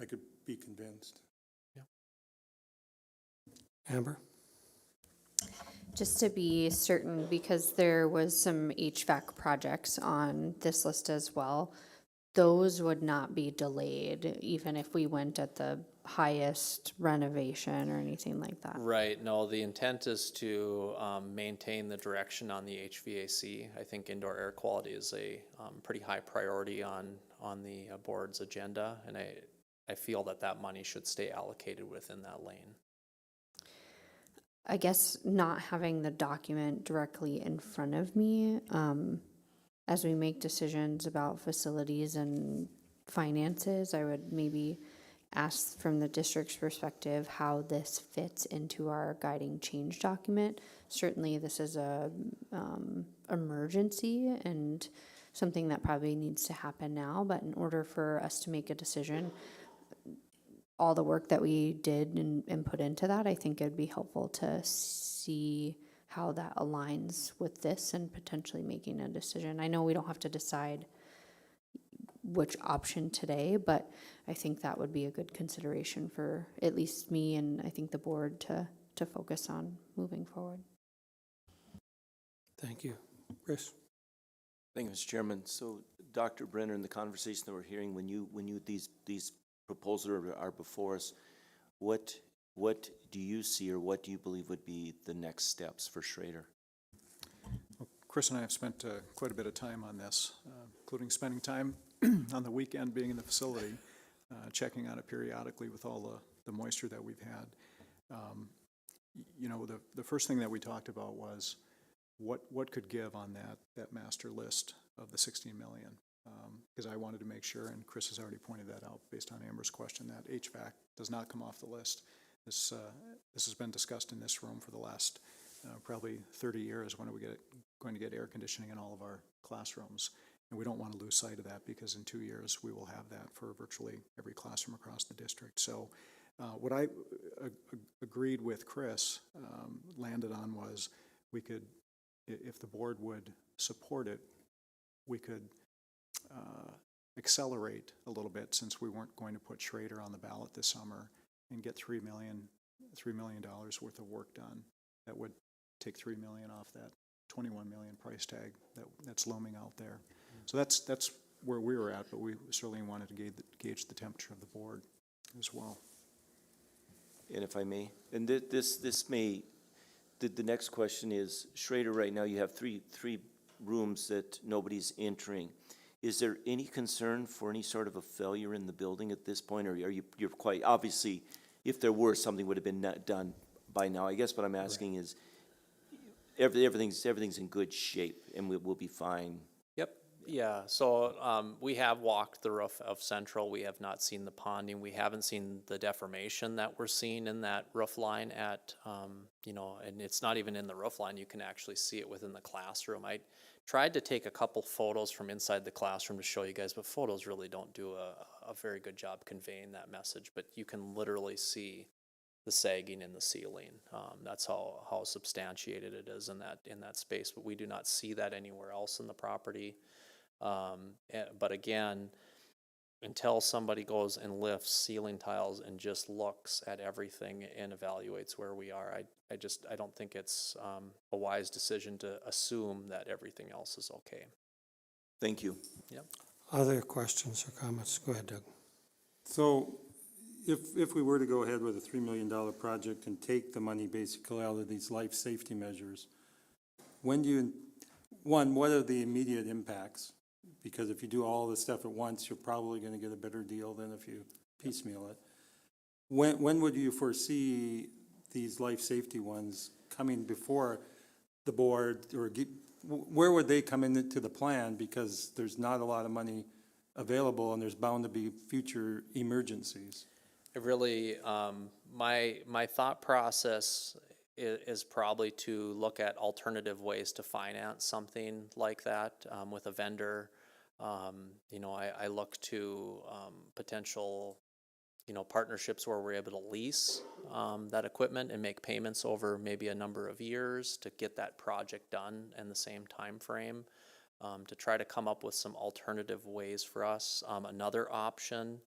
Speaker 16: I could be convinced.
Speaker 19: Yeah.
Speaker 1: Amber?
Speaker 10: Just to be certain, because there was some HVAC projects on this list as well, those would not be delayed even if we went at the highest renovation or anything like that.
Speaker 19: Right, no, the intent is to maintain the direction on the HVAC. I think indoor air quality is a pretty high priority on the board's agenda, and I feel that that money should stay allocated within that lane.
Speaker 10: I guess not having the document directly in front of me, as we make decisions about facilities and finances, I would maybe ask from the district's perspective how this fits into our guiding change document. Certainly this is a emergency and something that probably needs to happen now, but in order for us to make a decision, all the work that we did and put into that, I think it'd be helpful to see how that aligns with this and potentially making a decision. I know we don't have to decide which option today, but I think that would be a good consideration for at least me and I think the board to focus on moving forward.
Speaker 1: Thank you. Chris?
Speaker 8: Thank you, Mr. Chairman. So, Dr. Brenner, in the conversation that we're hearing, when you these proposals are before us, what do you see or what do you believe would be the next steps for Schrader?
Speaker 2: Well, Chris and I have spent quite a bit of time on this, including spending time on the weekend being in the facility, checking on it periodically with all the moisture that we've had. You know, the first thing that we talked about was what could give on that master list of the 16 million. Because I wanted to make sure, and Chris has already pointed that out based on Amber's question, that HVAC does not come off the list. This has been discussed in this room for the last probably 30 years. When are we going to get air conditioning in all of our classrooms? And we don't want to lose sight of that because in 2 years we will have that for virtually every classroom across the district. So what I agreed with Chris, landed on was we could, if the board would support it, we could accelerate a little bit since we weren't going to put Schrader on the ballot this summer and get $3 million worth of work done. That would take $3 million off that $21 million price tag that's looming out there. So that's where we were at, but we certainly wanted to gauge the temperature of the board as well.
Speaker 8: And if I may, and this may, the next question is, Schrader, right now you have three rooms that nobody's entering. Is there any concern for any sort of a failure in the building at this point, or you're quite, obviously, if there were, something would have been done by now. I guess what I'm asking is, everything's in good shape, and we'll be fine.
Speaker 19: Yep, yeah, so we have walked the roof of Central. We have not seen the ponding. We haven't seen the deformation that we're seeing in that roof line at, you know, and it's not even in the roof line. You can actually see it within the classroom. I tried to take a couple photos from inside the classroom to show you guys, but photos really don't do a very good job conveying that message. But you can literally see the sagging in the ceiling. That's how substantiated it is in that space. But we do not see that anywhere else in the property. But again, until somebody goes and lifts ceiling tiles and just looks at everything and evaluates where we are, I don't think it's a wise decision to assume that everything else is okay.
Speaker 8: Thank you.
Speaker 19: Yep.
Speaker 1: Other questions or comments? Go ahead, Doug.
Speaker 16: So if we were to go ahead with a $3 million project and take the money basically out of these life safety measures, what are the immediate impacts? Because if you do all this stuff at once, you're probably going to get a better deal than if you piecemeal it. When would you foresee these life safety ones coming before the board, or where would they come into the plan? Because there's not a lot of money available and there's bound to be future emergencies.
Speaker 19: It really, my thought process is probably to look at alternative ways to finance something like that with a vendor. You know, I look to potential, you know, partnerships where we're able to lease that equipment and make payments over maybe a number of years to get that project done in the same time frame, to try to come up with some alternative ways for us. Another option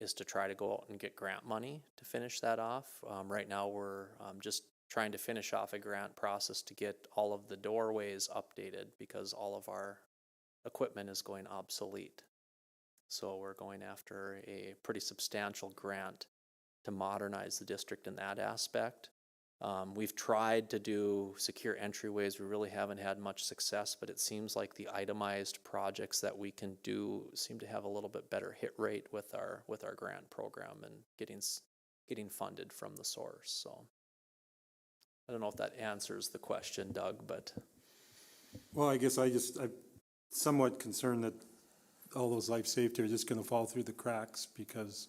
Speaker 19: is to try to go out and get grant money to finish that off. Right now we're just trying to finish off a grant process to get all of the doorways updated because all of our equipment is going obsolete. So we're going after a pretty substantial grant modernize the district in that aspect. We've tried to do secure entryways. We really haven't had much success, but it seems like the itemized projects that we can do seem to have a little bit better hit rate with our grant program and getting funded from the source. So I don't know if that answers the question, Doug, but.
Speaker 16: Well, I guess I'm somewhat concerned that all those life safety are just gonna fall through the cracks because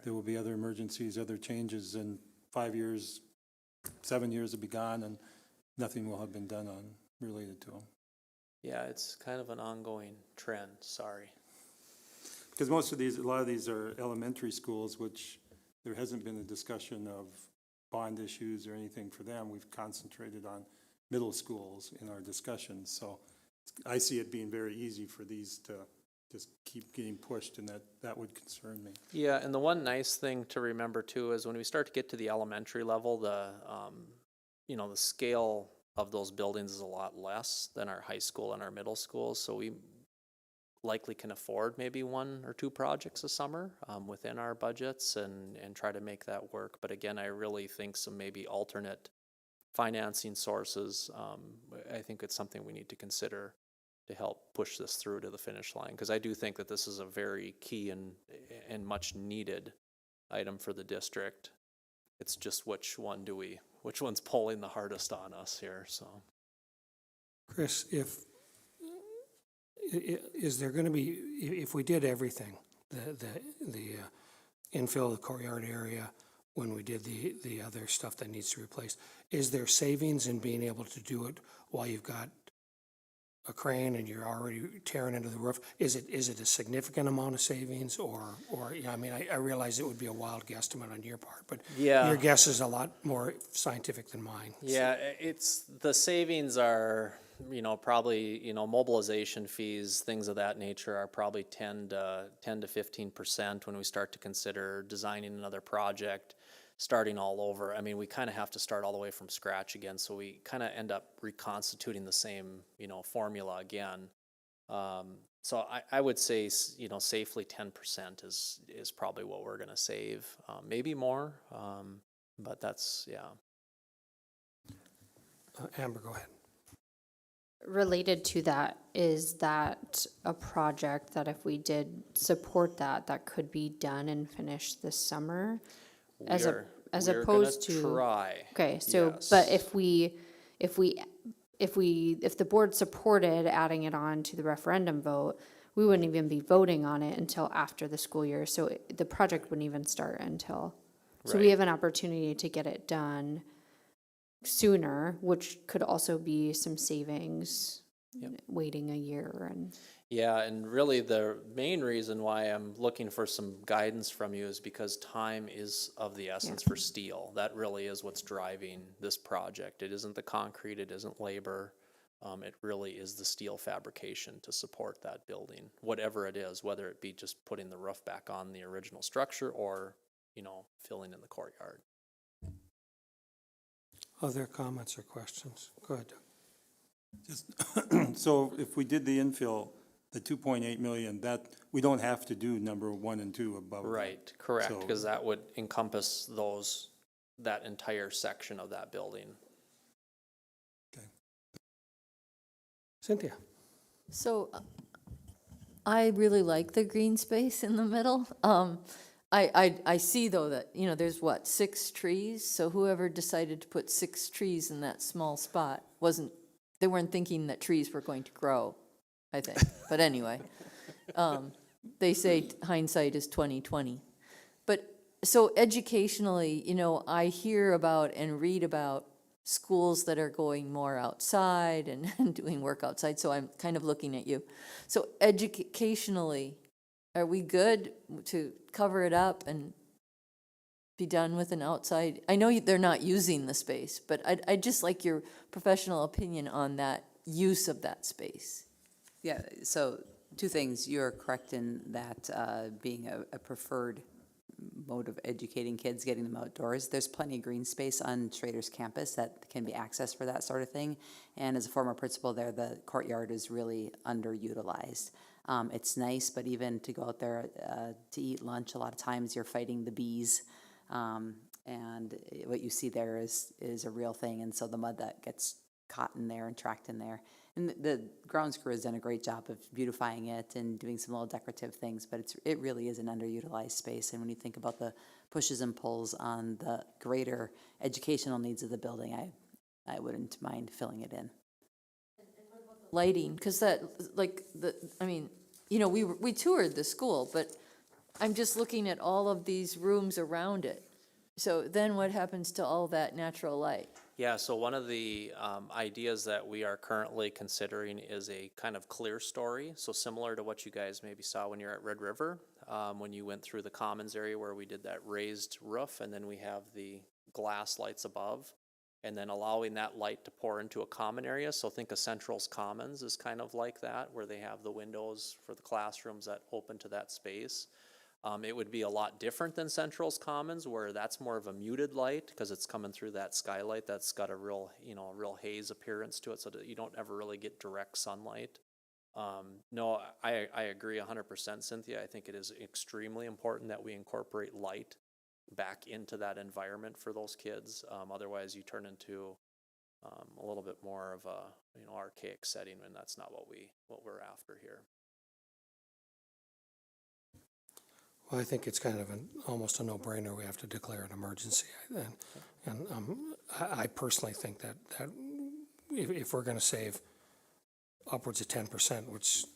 Speaker 16: there will be other emergencies, other changes, and 5 years, 7 years will be gone and nothing will have been done on related to them.
Speaker 19: Yeah, it's kind of an ongoing trend, sorry.
Speaker 16: Because a lot of these are elementary schools, which there hasn't been a discussion of bond issues or anything for them. We've concentrated on middle schools in our discussions. So I see it being very easy for these to just keep getting pushed, and that would concern me.
Speaker 19: Yeah, and the one nice thing to remember too is when we start to get to the elementary level, the scale of those buildings is a lot less than our high school and our middle schools. So we likely can afford maybe 1 or 2 projects a summer within our budgets and try to make that work. But again, I really think some maybe alternate financing sources, I think it's something we need to consider to help push this through to the finish line, because I do think that this is a very key and much needed item for the district. It's just which one's pulling the hardest on us here. So,
Speaker 1: Chris, is there going to be, if we did everything, the infill of the courtyard area, when we did the other stuff that needs to be replaced, is there savings in being able to do it while you've got a crane and you're already tearing into the roof? Is it a significant amount of savings, or I mean, I realize it would be a wild guesstimate on your part, but
Speaker 19: yeah,
Speaker 1: your guess is a lot more scientific than mine.
Speaker 19: Yeah, it's the savings are, probably, mobilization fees, things of that nature are probably 10 to 15% when we start to consider designing another project, starting all over. I mean, we kind of have to start all the way from scratch again, so we kind of end up reconstituting the same, formula again. So I would say, safely 10% is probably what we're going to save, maybe more, but that's, yeah.
Speaker 1: Amber, go ahead.
Speaker 10: Related to that, is that a project that if we did support that could be done and finished this summer? As opposed to
Speaker 19: try.
Speaker 10: Okay, so
Speaker 19: yes.
Speaker 10: But if the board supported adding it on to the referendum vote, we wouldn't even be voting on it until after the school year. So the project wouldn't even start until. So we have an opportunity to get it done sooner, which could also be some savings. Waiting a year and.
Speaker 19: Yeah, and really the main reason why I'm looking for some guidance from you is because time is of the essence for steel. That really is what's driving this project. It isn't the concrete, it isn't labor. It really is the steel fabrication to support that building, whatever it is, whether it be just putting the roof back on the original structure or, filling in the courtyard.
Speaker 1: Other comments or questions? Go ahead, Doug.
Speaker 16: Just so if we did the infill, the 2.8 million, that we don't have to do number 1 and 2 above.
Speaker 19: Right, correct, because that would encompass that entire section of that building.
Speaker 16: Okay.
Speaker 1: Cynthia.
Speaker 9: So I really like the green space in the middle. I see though that, there's 6 trees. So whoever decided to put 6 trees in that small spot they weren't thinking that trees were going to grow, I think. But anyway, they say hindsight is 20/20. But so educationally, I hear about and read about schools that are going more outside and doing work outside. So I'm kind of looking at you. So educationally, are we good to cover it up and be done with an outside? I know they're not using the space, but I'd just like your professional opinion on that use of that space.
Speaker 17: Yeah, so 2 things. You're correct in that being a preferred mode of educating kids, getting them outdoors. There's plenty of green space on Schrader's campus that can be accessed for that sort of thing. And as a former principal there, the courtyard is really underutilized. It's nice, but even to go out there to eat lunch, a lot of times you're fighting the bees And what you see there is a real thing, and so the mud that gets caught in there and tracked in there. And the grounds crew has done a great job of beautifying it and doing some little decorative things, but it really is an underutilized space. And when you think about the pushes and pulls on the greater educational needs of the building, I wouldn't mind filling it in.
Speaker 9: Lighting, because that, like, I mean, you know, we toured the school, but I'm just looking at all of these rooms around it. So then what happens to all that natural light?
Speaker 19: Yeah, so one of the ideas that we are currently considering is a kind of clear story. So similar to what you guys maybe saw when you're at Red River, when you went through the commons area where we did that raised roof, and then we have the glass lights above, and then allowing that light to pour into a common area. So think of Central's Commons is kind of like that, where they have the windows for the classrooms that open to that space. It would be a lot different than Central's Commons, where that's more of a muted light because it's coming through that skylight that's got a real, real haze appearance to it, so that you don't ever really get direct sunlight. No, I agree 100%, Cynthia. I think it is extremely important that we incorporate light back into that environment for those kids. Otherwise, you turn into a little bit more of a archaic setting, and that's not what we're after here.
Speaker 1: Well, I think it's kind of almost a no-brainer. We have to declare an emergency. And I personally think that if we're going to save upwards of 10%, which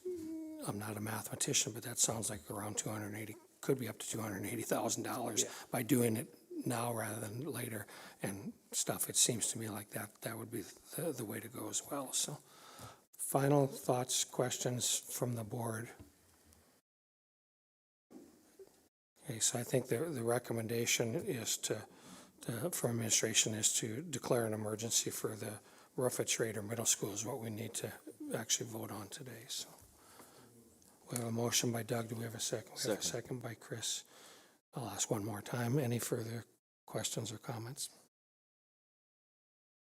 Speaker 1: I'm not a mathematician, but that sounds like around 280, could be up to $280,000 by doing it now rather than later and stuff. It seems to me like that would be the way to go as well. So final thoughts, questions from the board? Okay, so I think the recommendation is for administration is to declare an emergency for the roof at Schrader Middle School is what we need to actually vote on today. So we have a motion by Doug. Do we have a second? We have a second by Chris. I'll ask one more time. Any further questions or comments?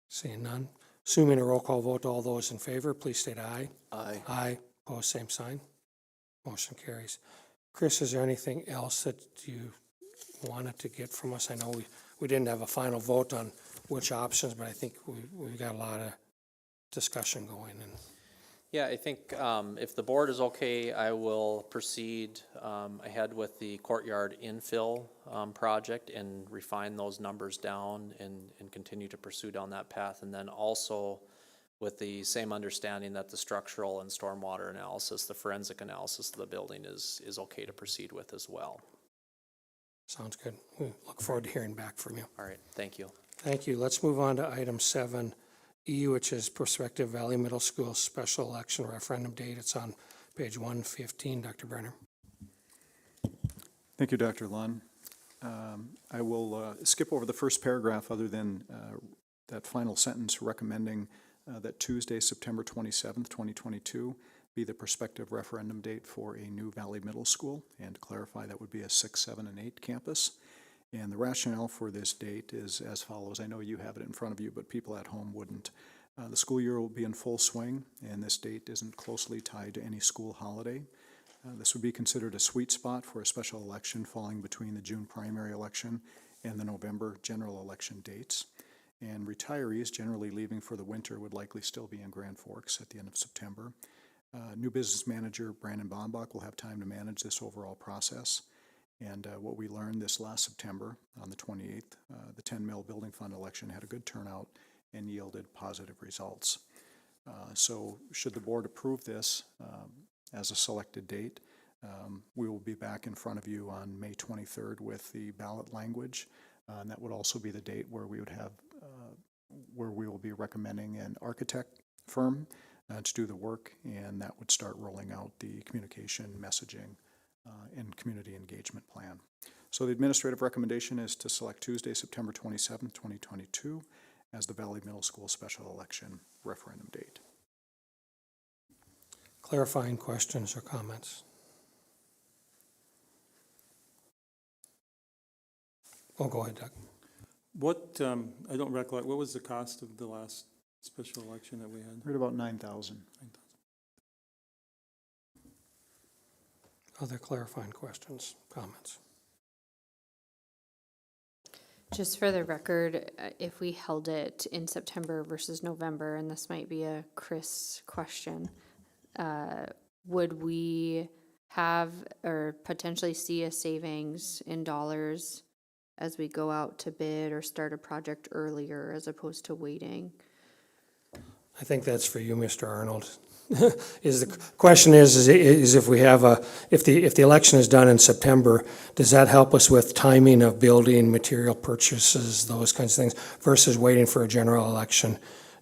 Speaker 1: Seeing none. Assuming a roll call vote, all those in favor, please state aye.
Speaker 12: Aye.
Speaker 1: Aye. Opposed, same sign. Motion carries. Chris, is there anything else that you wanted to get from us? I know we didn't have a final vote on which options, but I think we've got a lot of discussion going. And
Speaker 19: yeah, I think if the board is okay, I will proceed ahead with the courtyard infill project and refine those numbers down and continue to pursue down that path. And then also with the same understanding that the structural and stormwater analysis, the forensic analysis of the building is okay to proceed with as well.
Speaker 1: Sounds good. We look forward to hearing back from you.
Speaker 19: All right, thank you.
Speaker 1: Thank you. Let's move on to item 7E, which is Prospective Valley Middle School Special Election Referendum Date. It's on page 115. Dr. Brenner.
Speaker 2: Thank you, Dr. Lunn. I will skip over the first paragraph other than that final sentence recommending that Tuesday, September 27th, 2022, be the prospective referendum date for a new Valley Middle School, and to clarify, that would be a 6, 7, and 8 campus. And the rationale for this date is as follows. I know you have it in front of you, but people at home wouldn't. The school year will be in full swing, and this date isn't closely tied to any school holiday. This would be considered a sweet spot for a special election falling between the June primary election and the November general election dates. And retirees generally leaving for the winter would likely still be in Grand Forks at the end of September. New business manager Brandon Bombach will have time to manage this overall process. And what we learned this last September on the 28th, the 10 mil building fund election had a good turnout and yielded positive results. So should the board approve this as a selected date, we will be back in front of you on May 23rd with the ballot language. And that would also be the date where we would have, where we will be recommending an architect firm to do the work, and that would start rolling out the communication, messaging, and community engagement plan. So the administrative recommendation is to select Tuesday, September 27th, 2022 as the Valley Middle School special election referendum date.
Speaker 1: Clarifying questions or comments? Oh, go ahead, Doug.
Speaker 16: What, I don't recollect, what was the cost of the last special election that we had?
Speaker 2: Right about $9,000.
Speaker 1: Other clarifying questions, comments?
Speaker 10: Just for the record, if we held it in September versus November, and this might be a Chris question, would we have or potentially see a savings in dollars as we go out to bid or start a project earlier as opposed to waiting?
Speaker 1: I think that's for you, Mr. Arnold. Is the question is if we have if the election is done in September, does that help us with timing of building, material purchases, those kinds of things, versus waiting for a general election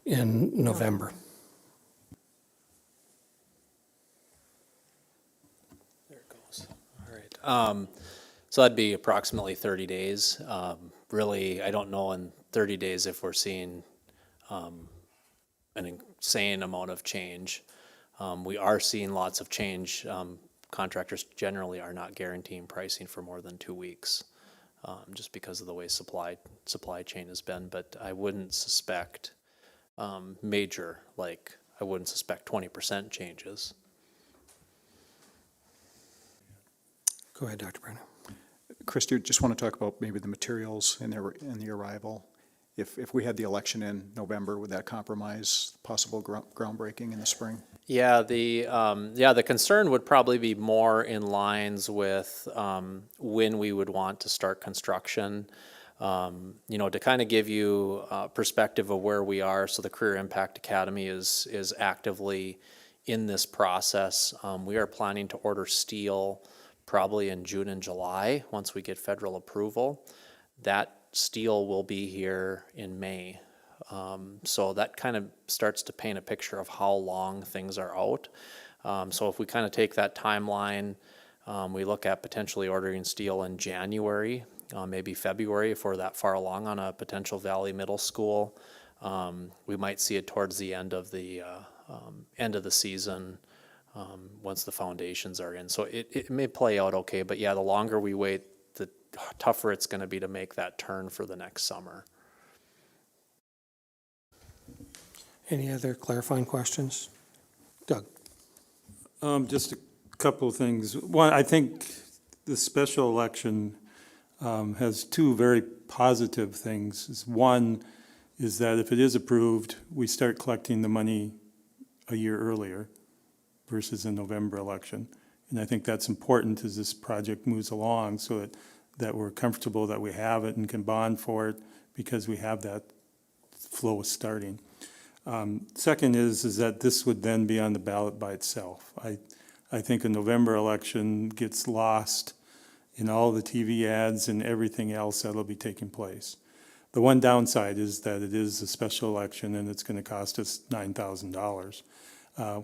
Speaker 1: in November?
Speaker 19: There it goes. All right. So that'd be approximately 30 days. Really, I don't know in 30 days if we're seeing an insane amount of change. We are seeing lots of change. Contractors generally are not guaranteeing pricing for more than 2 weeks, just because of the way supply chain has been. But I wouldn't suspect major, like I wouldn't suspect 20% changes.
Speaker 1: Go ahead, Dr. Brenner.
Speaker 2: Chris, do you just want to talk about maybe the materials and the arrival? If we had the election in November, would that compromise possible groundbreaking in the spring?
Speaker 19: Yeah, the concern would probably be more in lines with when we would want to start construction. To kind of give you a perspective of where we are, so the Career Impact Academy is actively in this process. We are planning to order steel probably in June and July once we get federal approval. That steel will be here in May. So that kind of starts to paint a picture of how long things are out. So if we kind of take that timeline, we look at potentially ordering steel in January, maybe February if we're that far along on a potential Valley Middle School. We might see it towards the end of the season once the foundations are in. So it may play out okay, but yeah, the longer we wait, the tougher it's going to be to make that turn for the next summer.
Speaker 1: Any other clarifying questions? Doug?
Speaker 16: Just a couple of things. One, I think the special election has two very positive things. One is that if it is approved, we start collecting the money a year earlier versus a November election. And I think that's important as this project moves along so that we're comfortable that we have it and can bond for it because we have that flow starting. Second is that this would then be on the ballot by itself. I think a November election gets lost in all the TV ads and everything else that'll be taking place. The one downside is that it is a special election and it's going to cost us $9,000.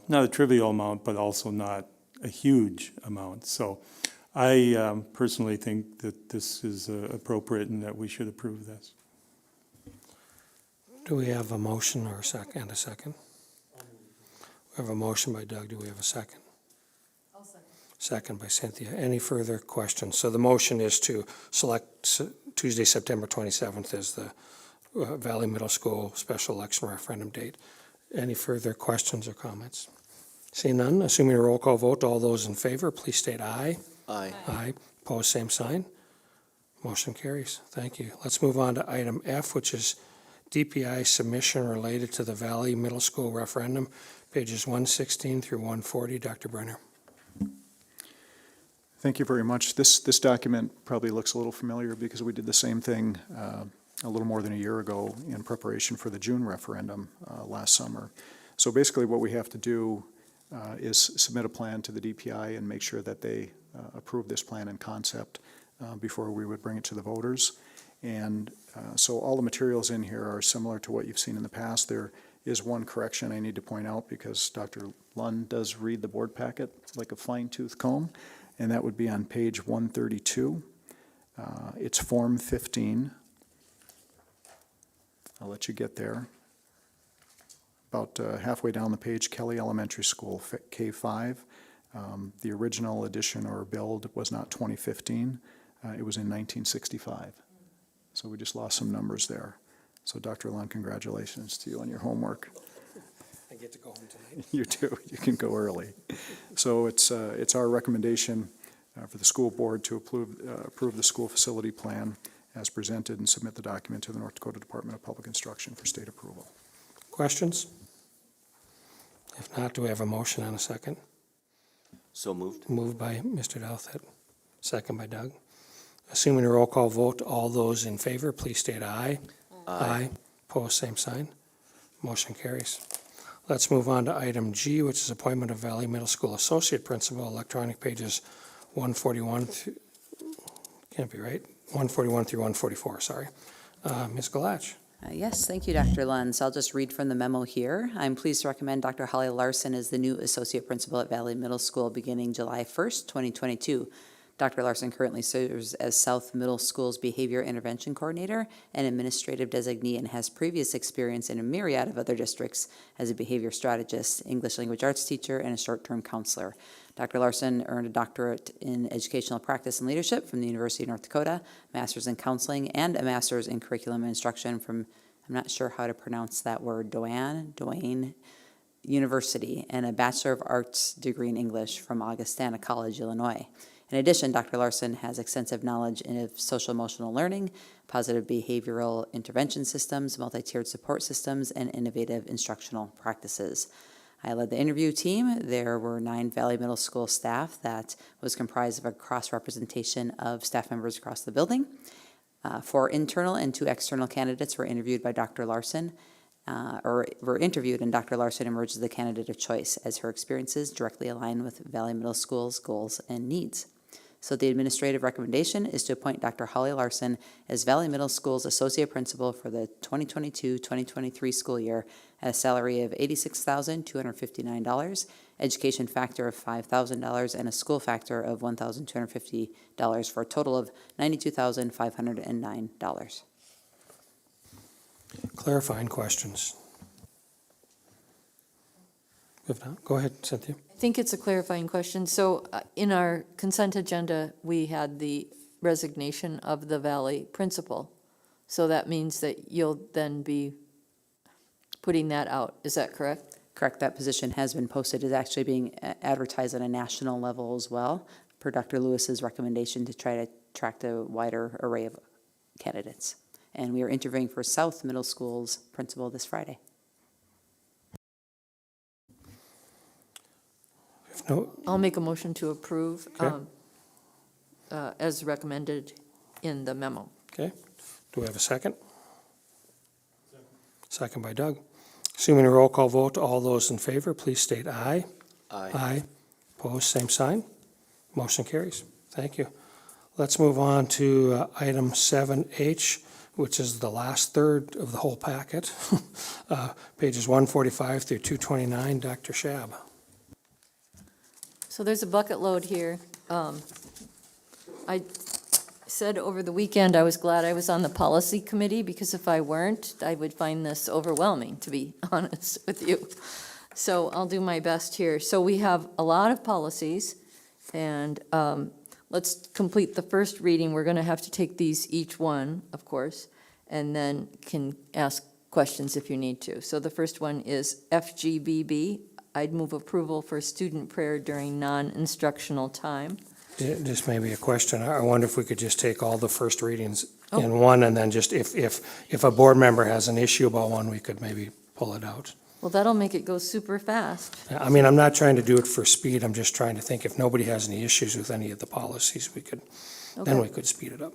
Speaker 16: Not a trivial amount, but also not a huge amount. So I personally think that this is appropriate and that we should approve this.
Speaker 1: Do we have a motion or a second? We have a motion by Doug. Do we have a second?
Speaker 9: I'll second.
Speaker 1: Second by Cynthia. Any further questions? So the motion is to select Tuesday, September 27th as the Valley Middle School special election referendum date. Any further questions or comments? Seeing none, assuming a roll call vote, all those in favor, please state aye.
Speaker 8: Aye.
Speaker 1: Aye. Opposed, same sign. Motion carries. Thank you. Let's move on to item F, which is DPI submission related to the Valley Middle School referendum, pages 116 through 140. Dr. Brenner.
Speaker 2: Thank you very much. This document probably looks a little familiar because we did the same thing a little more than a year ago in preparation for the June referendum last summer. So basically what we have to do is submit a plan to the DPI and make sure that they approve this plan and concept before we would bring it to the voters. And so all the materials in here are similar to what you've seen in the past. There is one correction I need to point out because Dr. Lund does read the board packet like a fine-tooth comb, and that would be on page 132. It's Form 15. I'll let you get there. About halfway down the page, Kelly Elementary School, K5. The original edition or build was not 2015. It was in 1965. So we just lost some numbers there. So Dr. Lund, congratulations to you on your homework.
Speaker 1: I get to go home tonight.
Speaker 2: You do. You can go early. So it's our recommendation for the school board to approve the school facility plan as presented and submit the document to the North Dakota Department of Public Instruction for state approval.
Speaker 1: Questions? If not, do we have a motion and a second?
Speaker 8: So moved.
Speaker 1: Moved by Mr. Douthit, second by Doug. Assuming a roll call vote, all those in favor, please state aye. Aye. Opposed, same sign. Motion carries. Let's move on to item G, which is appointment of Valley Middle School Associate Principal, electronic pages 141 through, can't be right, 141 through 144, sorry. Ms. Galach.
Speaker 17: Yes, thank you, Dr. Lunds. I'll just read from the memo here. I'm pleased to recommend Dr. Holly Larson as the new Associate Principal at Valley Middle School beginning July 1st, 2022. Dr. Larson currently serves as South Middle School's Behavior Intervention Coordinator and Administrative Designee and has previous experience in a myriad of other districts as a behavior strategist, English language arts teacher, and a short-term counselor. Dr. Larson earned a doctorate in educational practice and leadership from the University of North Dakota, master's in counseling, and a master's in curriculum and instruction from, I'm not sure how to pronounce that word, Duane University, and a Bachelor of Arts degree in English from Augustana College, Illinois. In addition, Dr. Larson has extensive knowledge in social emotional learning, positive behavioral intervention systems, multi-tiered support systems, and innovative instructional practices. I led the interview team. There were 9 Valley Middle School staff that was comprised of a cross-representation of staff members across the building. 4 internal and 2 external candidates were interviewed by Dr. Larson, were interviewed, and Dr. Larson emerged as the candidate of choice as her experiences directly align with Valley Middle School's goals and needs. So the administrative recommendation is to appoint Dr. Holly Larson as Valley Middle School's Associate Principal for the 2022-2023 school year at a salary of $86,259, education factor of $5,000, and a school factor of $1,250 for a total of $92,509.
Speaker 1: Clarifying questions? If not, go ahead, Cynthia.
Speaker 9: I think it's a clarifying question. So in our consent agenda, we had the resignation of the Valley principal. So that means that you'll then be putting that out. Is that correct?
Speaker 17: Correct. That position has been posted. It's actually being advertised on a national level as well, per Dr. Lewis's recommendation to try to attract a wider array of candidates. And we are interviewing for South Middle School's principal this Friday.
Speaker 1: No.
Speaker 9: I'll make a motion to approve
Speaker 1: Okay.
Speaker 9: As recommended in the memo.
Speaker 1: Okay. Do we have a second? Second by Doug. Assuming a roll call vote, all those in favor, please state aye.
Speaker 8: Aye.
Speaker 1: Aye. Opposed, same sign. Motion carries. Thank you. Let's move on to item 7H, which is the last third of the whole packet, pages 145 through 229. Dr. Schab.
Speaker 9: So there's a bucket load here. I said over the weekend I was glad I was on the policy committee, because if I weren't, I would find this overwhelming, to be honest with you. So I'll do my best here. So we have a lot of policies, and let's complete the first reading. We're going to have to take these each one, of course, and then can ask questions if you need to. So the first one is FGBB. I'd move approval for student prayer during non-instructional time.
Speaker 1: Just maybe a question. I wonder if we could just take all the first readings in one, and then just if a board member has an issue about one, we could maybe pull it out.
Speaker 9: Well, that'll make it go super fast.
Speaker 1: I mean, I'm not trying to do it for speed. I'm just trying to think if nobody has any issues with any of the policies, we could, then we could speed it up.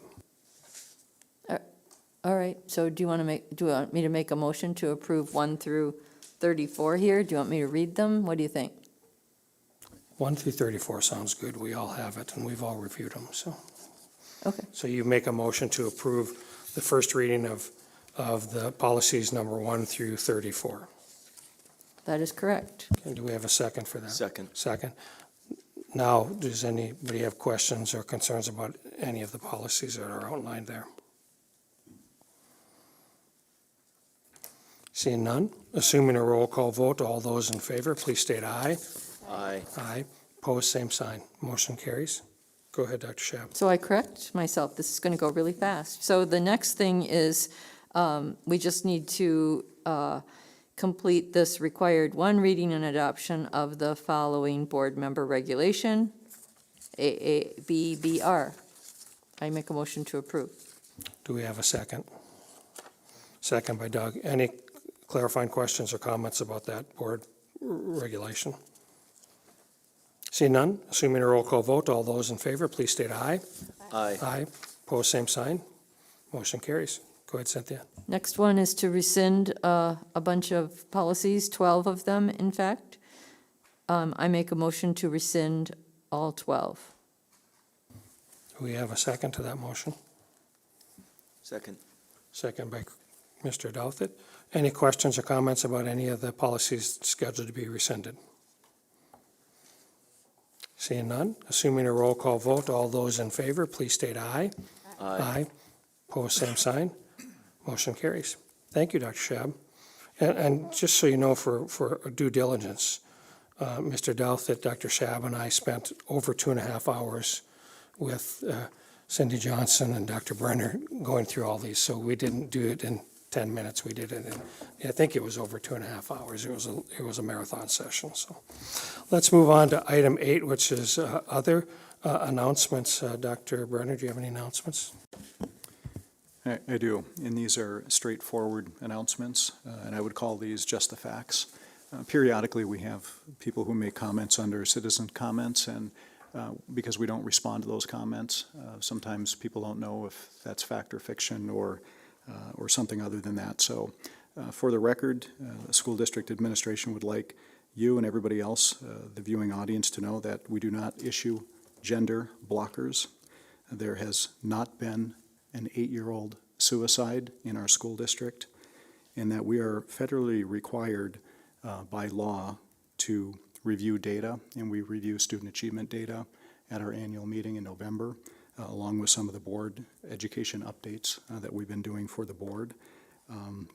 Speaker 9: All right, so do you want me to make a motion to approve 1 through 34 here? Do you want me to read them? What do you think?
Speaker 1: 1 through 34 sounds good. We all have it, and we've all reviewed them, so.
Speaker 9: Okay.
Speaker 1: So you make a motion to approve the first reading of the policies number 1 through 34.
Speaker 9: That is correct.
Speaker 1: Okay, do we have a second for that?
Speaker 8: Second.
Speaker 1: Second. Now, does anybody have questions or concerns about any of the policies that are outlined there? Seeing none, assuming a roll call vote, all those in favor, please state aye.
Speaker 8: Aye.
Speaker 1: Aye. Opposed, same sign. Motion carries. Go ahead, Dr. Schab.
Speaker 9: So I correct myself. This is going to go really fast. So the next thing is we just need to complete this required 1 reading and adoption of the following board member regulation, AABBR. I make a motion to approve.
Speaker 1: Do we have a second? Second by Doug. Any clarifying questions or comments about that board regulation? See none, assuming a roll call vote, all those in favor, please state aye.
Speaker 8: Aye.
Speaker 1: Aye. Opposed, same sign. Motion carries. Go ahead, Cynthia.
Speaker 9: Next one is to rescind a bunch of policies, 12 of them, in fact. I make a motion to rescind all 12.
Speaker 1: Do we have a second to that motion?
Speaker 8: Second.
Speaker 1: Second by Mr. Douthit. Any questions or comments about any of the policies scheduled to be rescinded? Seeing none, assuming a roll call vote, all those in favor, please state aye. Aye. Opposed, same sign. Motion carries. Thank you, Dr. Shab. And just so you know, for due diligence, Mr. Douthit, Dr. Shab, and I spent over 2.5 hours with Cindy Johnson and Dr. Brenner going through all these. So we didn't do it in 10 minutes. We did it in, I think it was over 2.5 hours. It was a marathon session. So let's move on to item 8, which is other announcements. Dr. Brenner, do you have any announcements?
Speaker 2: I do, and these are straightforward announcements, and I would call these just the facts. Periodically, we have people who make comments under citizen comments, and because we don't respond to those comments, sometimes people don't know if that's fact or fiction or something other than that. So for the record, the school district administration would like you and everybody else, the viewing audience, to know that we do not issue gender blockers. There has not been an 8-year-old suicide in our school district, and that we are federally required by law to review data, and we review student achievement data at our annual meeting in November, along with some of the board education updates that we've been doing for the board.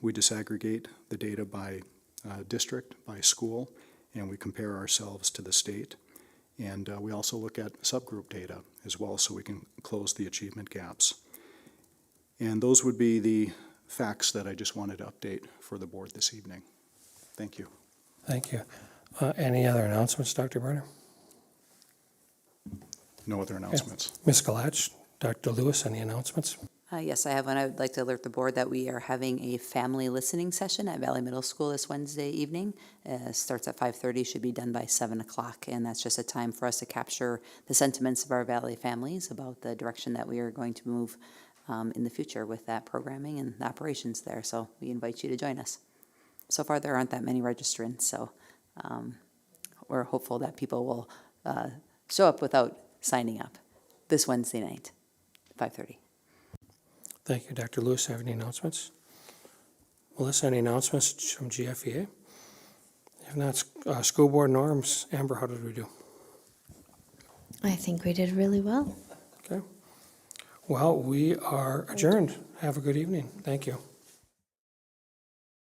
Speaker 2: We disaggregate the data by district, by school, and we compare ourselves to the state. And we also look at subgroup data as well, so we can close the achievement gaps. And those would be the facts that I just wanted to update for the board this evening. Thank you.
Speaker 1: Thank you. Any other announcements, Dr. Brenner?
Speaker 2: No other announcements.
Speaker 1: Ms. Galatch, Dr. Lewis, any announcements?
Speaker 17: Yes, I have one. I would like to alert the board that we are having a family listening session at Valley Middle School this Wednesday evening. Starts at 5:30, should be done by 7 o'clock, and that's just a time for us to capture the sentiments of our Valley families about the direction that we are going to move in the future with that programming and the operations there. So we invite you to join us. So far, there aren't that many registrants, so we're hopeful that people will show up without signing up this Wednesday night, 5:30.
Speaker 1: Thank you. Dr. Lewis, have any announcements? Melissa, any announcements from GFEA? If not, school board norms. Amber, how did we do?
Speaker 4: I think we did really well.
Speaker 1: Okay. Well, we are adjourned. Have a good evening. Thank you.